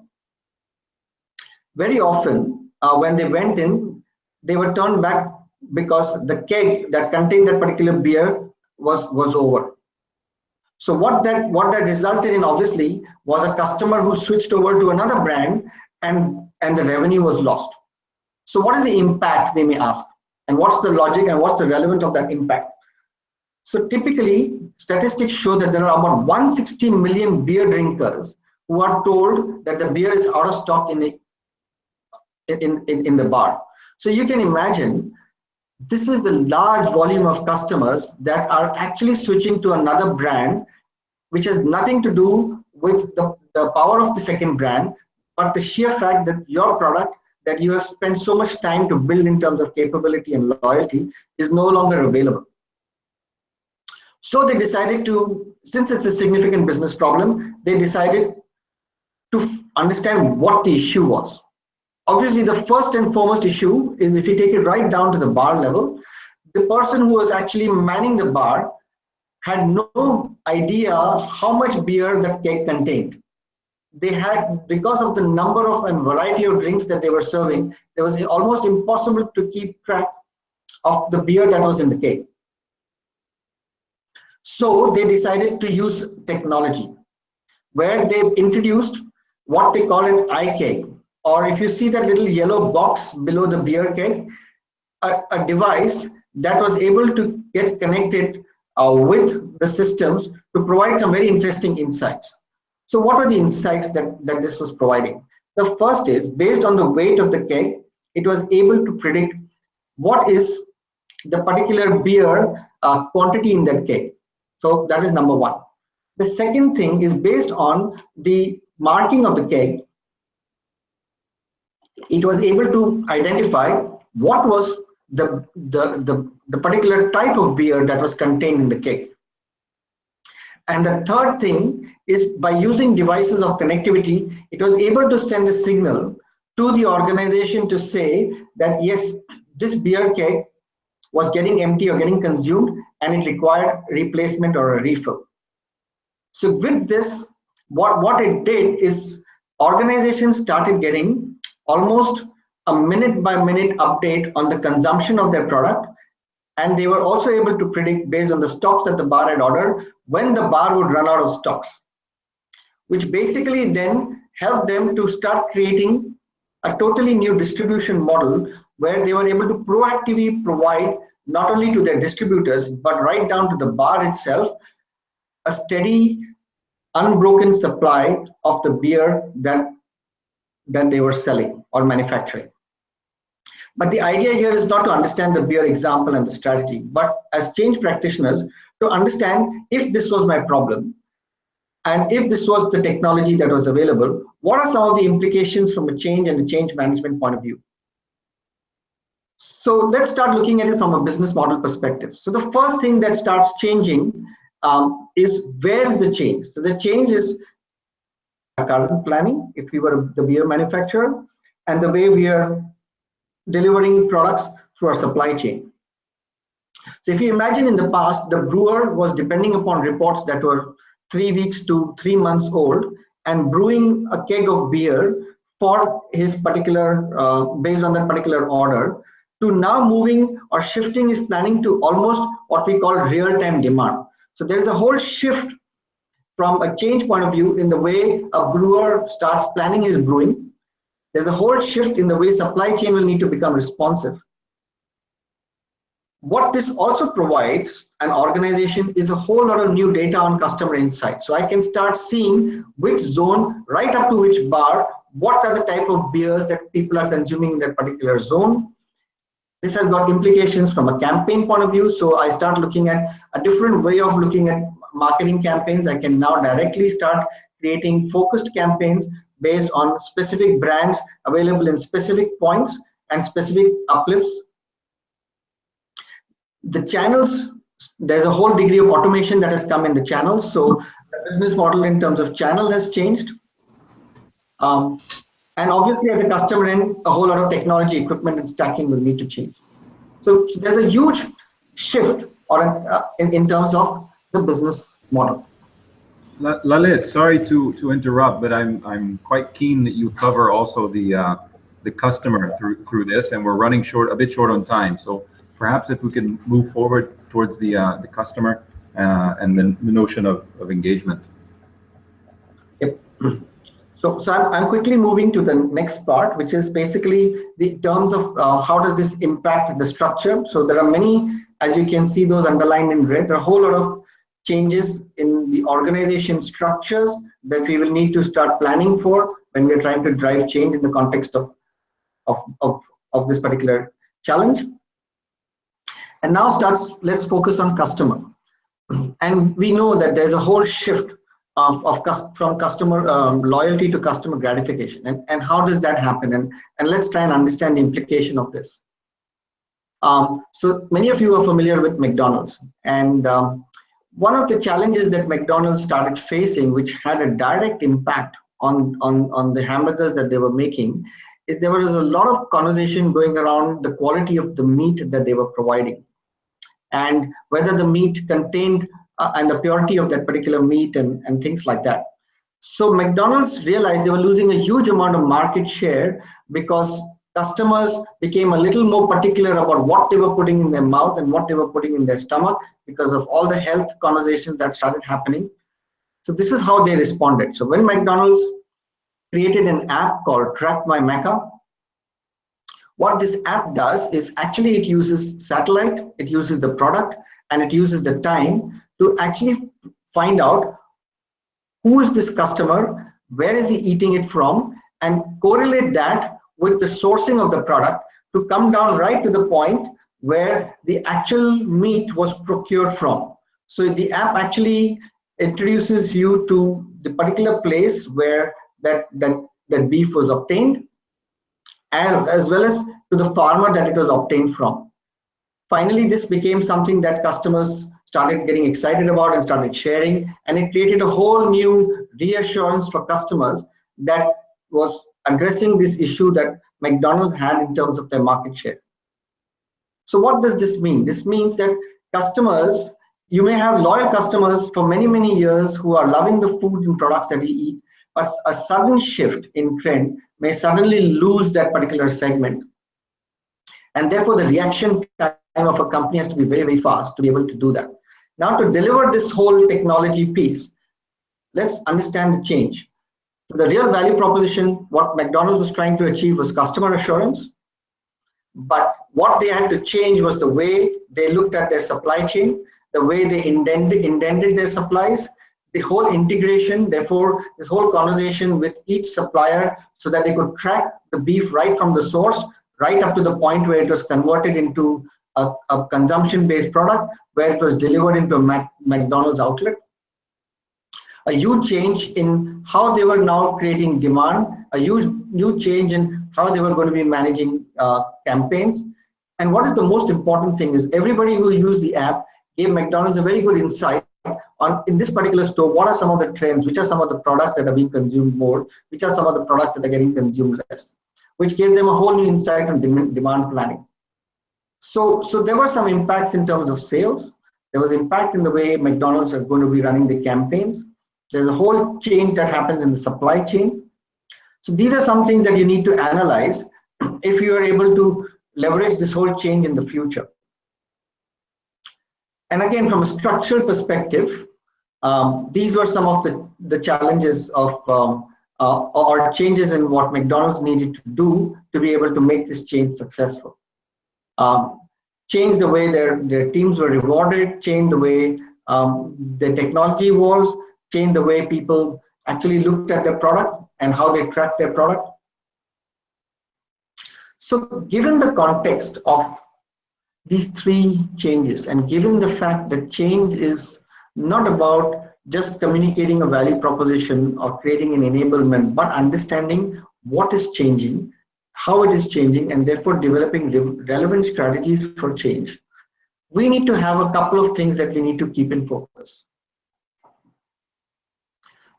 very often when they went in, they were turned back because the keg that contained that particular beer was over. So what that resulted in obviously was a customer who switched over to another brand, and the revenue was lost. So what is the impact, we may ask, and what's the logic and what's the relevance of that impact? So typically, statistics show that there are about 160 million beer drinkers who are told that the beer is out of stock in the bar. So you can imagine, this is the large volume of customers that are actually switching to another brand, which has nothing to do with the power of the second brand, but the sheer fact that your product that you have spent so much time to build in terms of capability and loyalty is no longer available. So they decided to, since it's a significant business problem, they decided to understand what the issue was. Obviously, the first and foremost issue is, if you take it right down to the bar level, the person who was actually manning the bar had no idea how much beer that keg contained. They had, because of the number of and variety of drinks that they were serving, it was almost impossible to keep track of the beer that was in the keg. So they decided to use technology, where they introduced what they call an iKeg, or if you see that little yellow box below the beer keg, a device that was able to get connected with the systems to provide some very interesting insights. So what are the insights that this was providing? The first is, based on the weight of the keg, it was able to predict what is the particular beer quantity in that keg. So that is number one. The second thing is, based on the marking of the keg, it was able to identify what was the particular type of beer that was contained in the keg. And the third thing is, by using devices of connectivity, it was able to send a signal to the organization to say that yes, this beer keg was getting empty or getting consumed and it required replacement or a refill. So with this, what it did is organizations started getting almost a minute by minute update on the consumption of their product, and they were also able to predict, based on the stocks that the bar had ordered, when the bar would run out of stocks, which basically then helped them to start creating a totally new distribution model where they were able to proactively provide not only to their distributors but right down to the bar itself a steady, unbroken supply of the beer that they were selling or manufacturing. But the idea here is not to understand the beer example and the strategy, but as change practitioners, to understand if this was my problem and if this was the technology that was available, what are some of the implications from a change and a change management point of view? So let's start looking at it from a business model perspective. So the first thing that starts changing is, where is the change? So the change is current planning, if we were the beer manufacturer, and the way we are delivering products through our supply chain. So if you imagine, in the past, the brewer was depending upon reports that were 3 weeks to 3 months old and brewing a keg of beer for his particular, based on that particular order, to now moving or shifting his planning to almost what we call real-time demand. So there is a whole shift from a change point of view in the way a brewer starts planning his brewing. There's a whole shift in the way supply chain will need to become responsive. What this also provides an organization is a whole lot of new data on customer insights. So I can start seeing which zone, right up to which bar, what are the type of beers that people are consuming in that particular zone. This has got implications from a campaign point of view. So I start looking at a different way of looking at marketing campaigns. I can now directly start creating focused campaigns based on specific brands available in specific points and specific uplifts. The channels, there's a whole degree of automation that has come in the channels. So the business model in terms of channel has changed. And obviously at the customer end, a whole lot of technology, equipment and stacking will need to change. So there's a huge shift or in terms of the business model. Lalit, sorry to interrupt, but I'm quite keen that you cover also the customer through this, and we're running a bit short on time. So perhaps if we can move forward towards the customer and the notion of engagement. Yep. So I'm quickly moving to the next part, which is basically the terms of how does this impact the structure. So there are many, as you can see, those underlined in red. There are a whole lot of changes in the organization structures that we will need to start planning for when we're trying to drive change in the context of this particular challenge. And now let's focus on customer. And we know that there's a whole shift from customer loyalty to customer gratification. And how does that happen? And let's try and understand the implication of this. So many of you are familiar with McDonald's. And one of the challenges that McDonald's started facing, which had a direct impact on the hamburgers that they were making, is there was a lot of conversation going around the quality of the meat that they were providing, and whether the meat contained and the purity of that particular meat and things like that. So McDonald's realized they were losing a huge amount of market share because customers became a little more particular about what they were putting in their mouth and what they were putting in their stomach because of all the health conversations that started happening. So this is how they responded. So when McDonald's created an app called Track My Mecca, what this app does is actually it uses satellite, it uses the product, and it uses the time to actually find out who is this customer, where is he eating it from, and correlate that with the sourcing of the product to come down right to the point where the actual meat was procured from. So the app actually introduces you to the particular place where that beef was obtained, and as well as to the farmer that it was obtained from. Finally, this became something that customers started getting excited about and started sharing, and it created a whole new reassurance for customers that was addressing this issue that McDonald's had in terms of their market share. So what does this mean? This means that customers, you may have loyal customers for many, many years who are loving the food and products that we eat, but a sudden shift in trend may suddenly lose that particular segment. And therefore, the reaction time of a company has to be very, very fast to be able to do that. Now, to deliver this whole technology piece, let's understand the change. So the real value proposition, what McDonald's was trying to achieve was customer assurance. But what they had to change was the way they looked at their supply chain, the way they indented their supplies, the whole integration, therefore, this whole conversation with each supplier so that they could track the beef right from the source, right up to the point where it was converted into a consumption-based product, where it was delivered into a McDonald's outlet. A huge change in how they were now creating demand, a huge new change in how they were going to be managing campaigns. And what is the most important thing is everybody who used the app gave McDonald's a very good insight on, in this particular store, what are some of the trends, which are some of the products that are being consumed more, which are some of the products that are getting consumed less, which gave them a whole new insight on demand planning. So there were some impacts in terms of sales. There was impact in the way McDonald's are going to be running the campaigns. There's a whole change that happens in the supply chain. So these are some things that you need to analyze if you are able to leverage this whole change in the future. And again, from a structural perspective, these were some of the challenges of or changes in what McDonald's needed to do to be able to make this change successful. Change the way their teams were rewarded, change the way the technology was, change the way people actually looked at their product and how they tracked their product. So given the context of these three changes, and given the fact that change is not about just communicating a value proposition or creating an enablement, but understanding what is changing, how it is changing, and therefore developing relevant strategies for change, we need to have a couple of things that we need to keep in focus.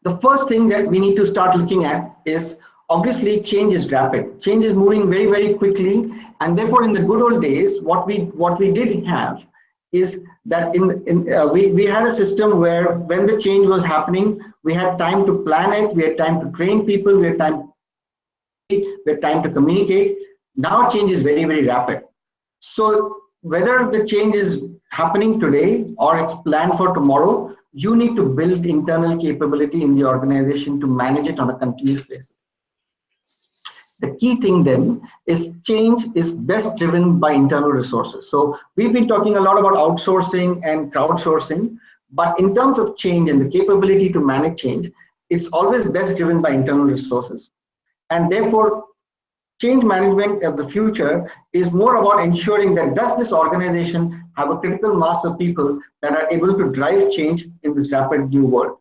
The first thing that we need to start looking at is, obviously, change is rapid. Change is moving very, very quickly, and therefore, in the good old days, what we did have is that we had a system where when the change was happening, we had time to plan it, we had time to train people, we had time to communicate. Now change is very, very rapid. So whether the change is happening today or it's planned for tomorrow, you need to build internal capability in the organization to manage it on a continuous basis. The key thing then is change is best driven by internal resources. So we've been talking a lot about outsourcing and crowdsourcing, but in terms of change and the capability to manage change, it's always best driven by internal resources. And therefore, change management of the future is more about ensuring that does this organization have a critical mass of people that are able to drive change in this rapid new world.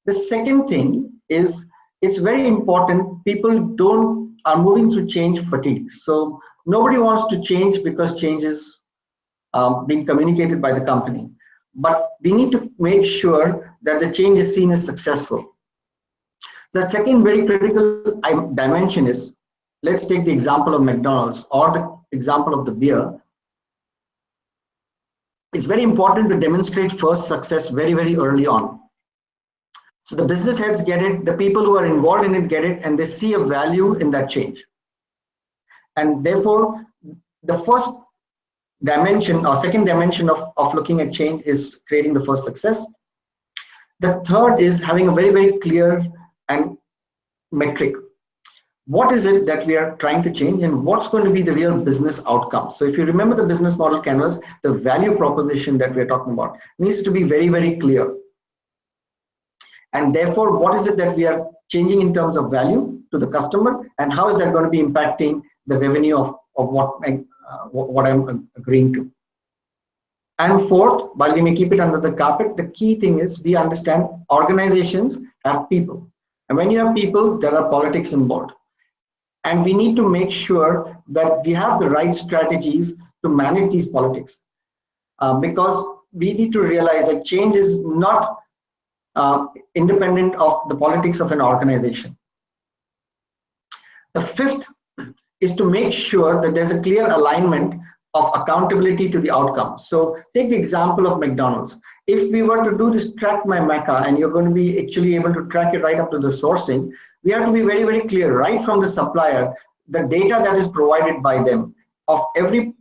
The second thing is, it's very important, people are moving through change fatigue. So nobody wants to change because change is being communicated by the company. But we need to make sure that the change is seen as successful. The second very critical dimension is, let's take the example of McDonald's or the example of the beer. It's very important to demonstrate first success very, very early on. So the business heads get it, the people who are involved in it get it, and they see a value in that change. And therefore, the first dimension or second dimension of looking at change is creating the first success. The third is having a very, very clear and metric. What is it that we are trying to change and what's going to be the real business outcome? So if you remember the business model canvas, the value proposition that we're talking about needs to be very, very clear. And therefore, what is it that we are changing in terms of value to the customer, and how is that going to be impacting the revenue of what I'm agreeing to? And fourth, while we may keep it under the carpet, the key thing is we understand organizations have people. And when you have people, there are politics involved. And we need to make sure that we have the right strategies to manage these politics. Because we need to realize that change is not independent of the politics of an organization. The fifth is to make sure that there's a clear alignment of accountability to the outcome. So take the example of McDonald's. If we were to do this track my Mecca, and you're going to be actually able to track it right up to the sourcing, we have to be very, very clear right from the supplier, the data that is provided by them of every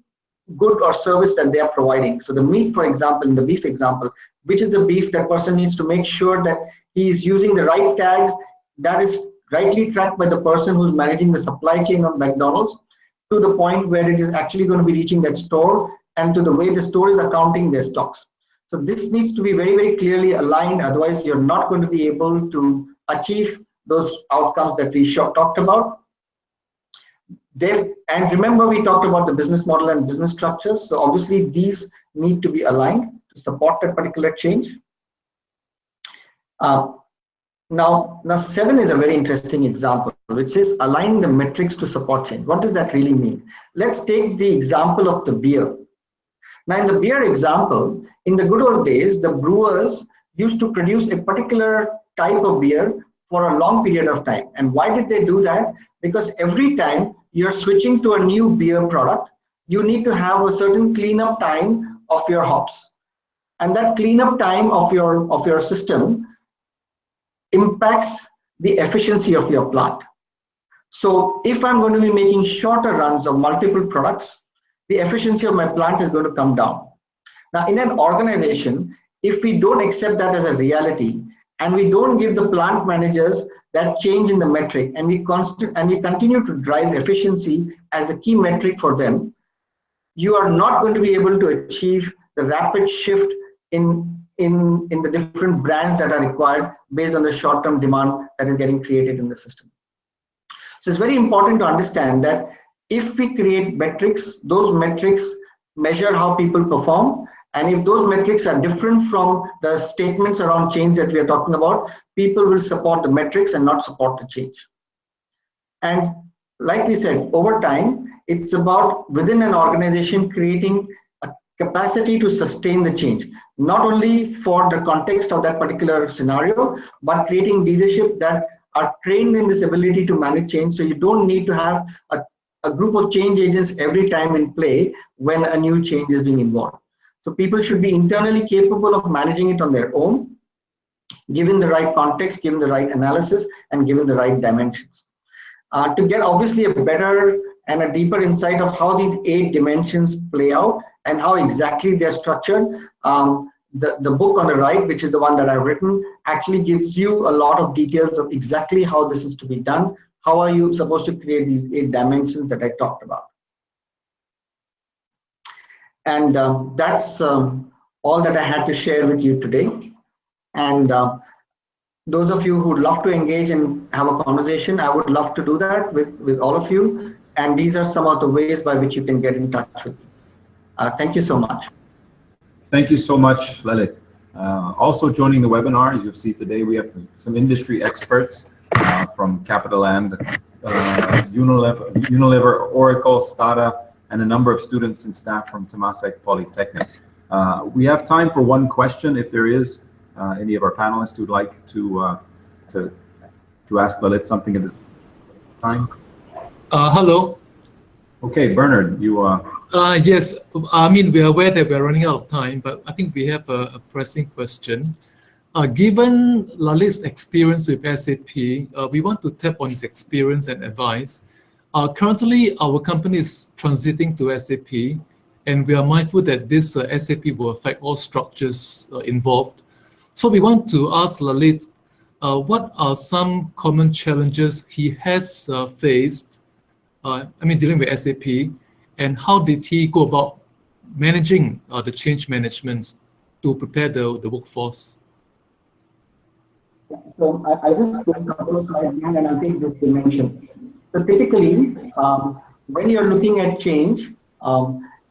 good or service that they are providing. So the meat, for example, in the beef example, which is the beef, that person needs to make sure that he is using the right tags, that is rightly tracked by the person who's managing the supply chain of McDonald's, to the point where it is actually going to be reaching that store, and to the way the store is accounting their stocks. So this needs to be very, very clearly aligned. Otherwise, you're not going to be able to achieve those outcomes that we talked about. And remember, we talked about the business model and business structures. So obviously, these need to be aligned to support that particular change. Now 7 is a very interesting example, which says align the metrics to support change. What does that really mean? Let's take the example of the beer. Now, in the beer example, in the good old days, the brewers used to produce a particular type of beer for a long period of time. And why did they do that? Because every time you're switching to a new beer product, you need to have a certain cleanup time of your hops. And that cleanup time of your system impacts the efficiency of your plant. So if I'm going to be making shorter runs of multiple products, the efficiency of my plant is going to come down. Now, in an organization, if we don't accept that as a reality, and we don't give the plant managers that change in the metric, and we continue to drive efficiency as the key metric for them, you are not going to be able to achieve the rapid shift in the different brands that are required based on the short-term demand that is getting created in the system. So it's very important to understand that if we create metrics, those metrics measure how people perform. And if those metrics are different from the statements around change that we are talking about, people will support the metrics and not support the change. And like we said, over time, it's about within an organization creating a capacity to sustain the change, not only for the context of that particular scenario, but creating leadership that are trained in this ability to manage change. So you don't need to have a group of change agents every time in play when a new change is being involved. So people should be internally capable of managing it on their own, given the right context, given the right analysis, and given the right dimensions. To get obviously a better and a deeper insight of how these 8 dimensions play out and how exactly they're structured, the book on the right, which is the one that I've written, actually gives you a lot of details of exactly how this is to be done. How are you supposed to create these 8 dimensions that I talked about? And that's all that I had to share with you today. And those of you who would love to engage and have a conversation, I would love to do that with all of you. And these are some of the ways by which you can get in touch with me. Thank you so much. Thank you so much, Lalit. Also joining the webinar, as you'll see today, we have some industry experts from CapitaLand, Unilever, Oracle, STADA, and a number of students and staff from Temasek Polytechnic. We have time for one question if there is any of our panelists who'd like to ask Lalit something at this time. Hello. Okay, Bernard, you yes, I mean, we are aware that we're running out of time, but I think we have a pressing question. Given Lalit's experience with SAP, we want to tap on his experience and advice. Currently, our company is transiting to SAP, and we are mindful that this SAP will affect all structures involved. So we want to ask Lalit, what are some common challenges he has faced, dealing with SAP, and how did he go about managing the change management to prepare the workforce? So I just put a couple of slides behind, and I'll take this dimension. So typically, when you're looking at change,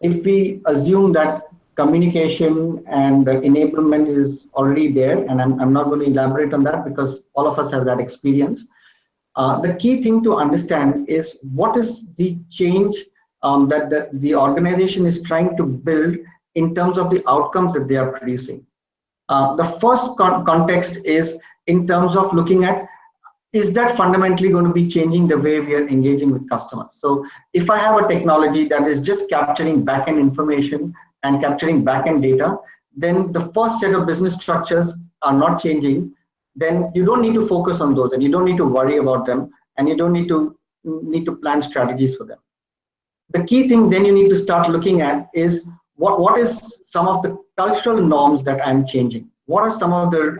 if we assume that communication and enablement is already there, and I'm not going to elaborate on that because all of us have that experience. The key thing to understand is what is the change that the organization is trying to build in terms of the outcomes that they are producing. The first context is in terms of looking at, is that fundamentally going to be changing the way we are engaging with customers? So if I have a technology that is just capturing backend information and capturing backend data, then the first set of business structures are not changing. Then you don't need to focus on those, and you don't need to worry about them, and you don't need to plan strategies for them. The key thing then you need to start looking at is what is some of the cultural norms that I'm changing? What are some of the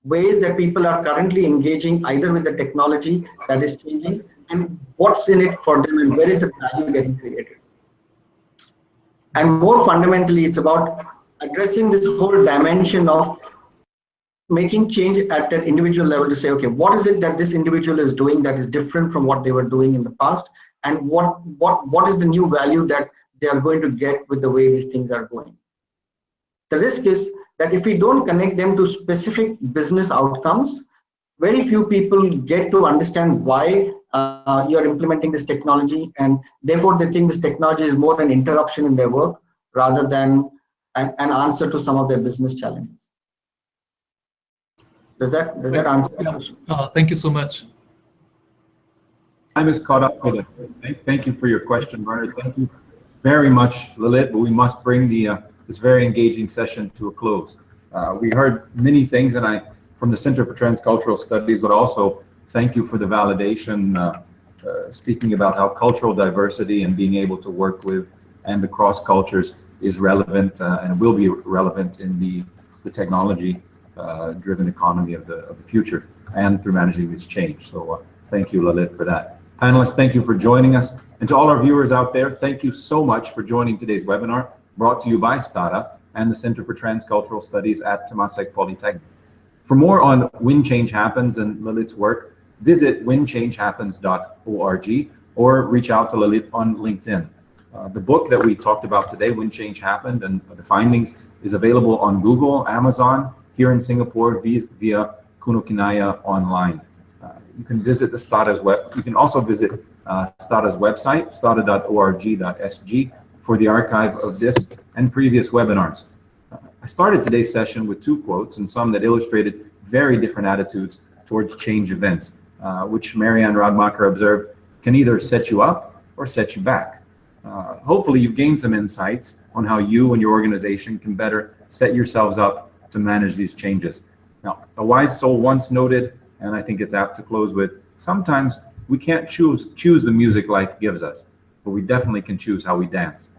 ways that people are currently engaging either with the technology that is changing, and what's in it for them, and where is the value getting created? And more fundamentally, it's about addressing this whole dimension of making change at that individual level to say, okay, what is it that this individual is doing that is different from what they were doing in the past, and what is the new value that they are going to get with the way these things are going. The risk is that if we don't connect them to specific business outcomes, very few people get to understand why you're implementing this technology, and therefore they think this technology is more an interruption in their work rather than an answer to some of their business challenges. Does that answer the question? Thank you so much. Time is caught up with it. Thank you for your question, Bernard. Thank you very much, Lalit, but we must bring this very engaging session to a close. We heard many things, and from the Center for Transcultural Studies, but also thank you for the validation, speaking about how cultural diversity and being able to work with and across cultures is relevant and will be relevant in the technology driven economy of the future and through managing this change. So thank you, Lalit, for that. Panelists, thank you for joining us. And to all our viewers out there, thank you so much for joining today's webinar, brought to you by STADA and the Center for Transcultural Studies at Temasek Polytechnic. For more on When Change Happens and Lalit's work, visit whenchangehappens.org or reach out to Lalit on LinkedIn. The book that we talked about today, When Change Happened, and the findings, is available on Google, Amazon, here in Singapore via Kuno Kinaya online. You can visit the STADA's web. You can also visit STADA's website, stada.org.sg, for the archive of this and previous webinars. I started today's session with two quotes and some that illustrated very different attitudes towards change events, which Marianne Radmacher observed can either set you up or set you back. Hopefully you've gained some insights on how you and your organization can better set yourselves up to manage these changes. Now, a wise soul once noted, and I think it's apt to close with, sometimes we can't choose the music life gives us, but we definitely can choose how we dance.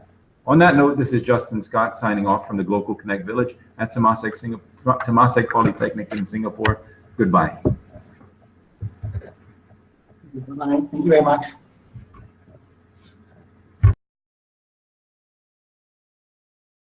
On that note, this is Justin Scott signing off from the Global Connect Village at Temasek Polytechnic in Singapore. Goodbye. Bye. Thank you very much.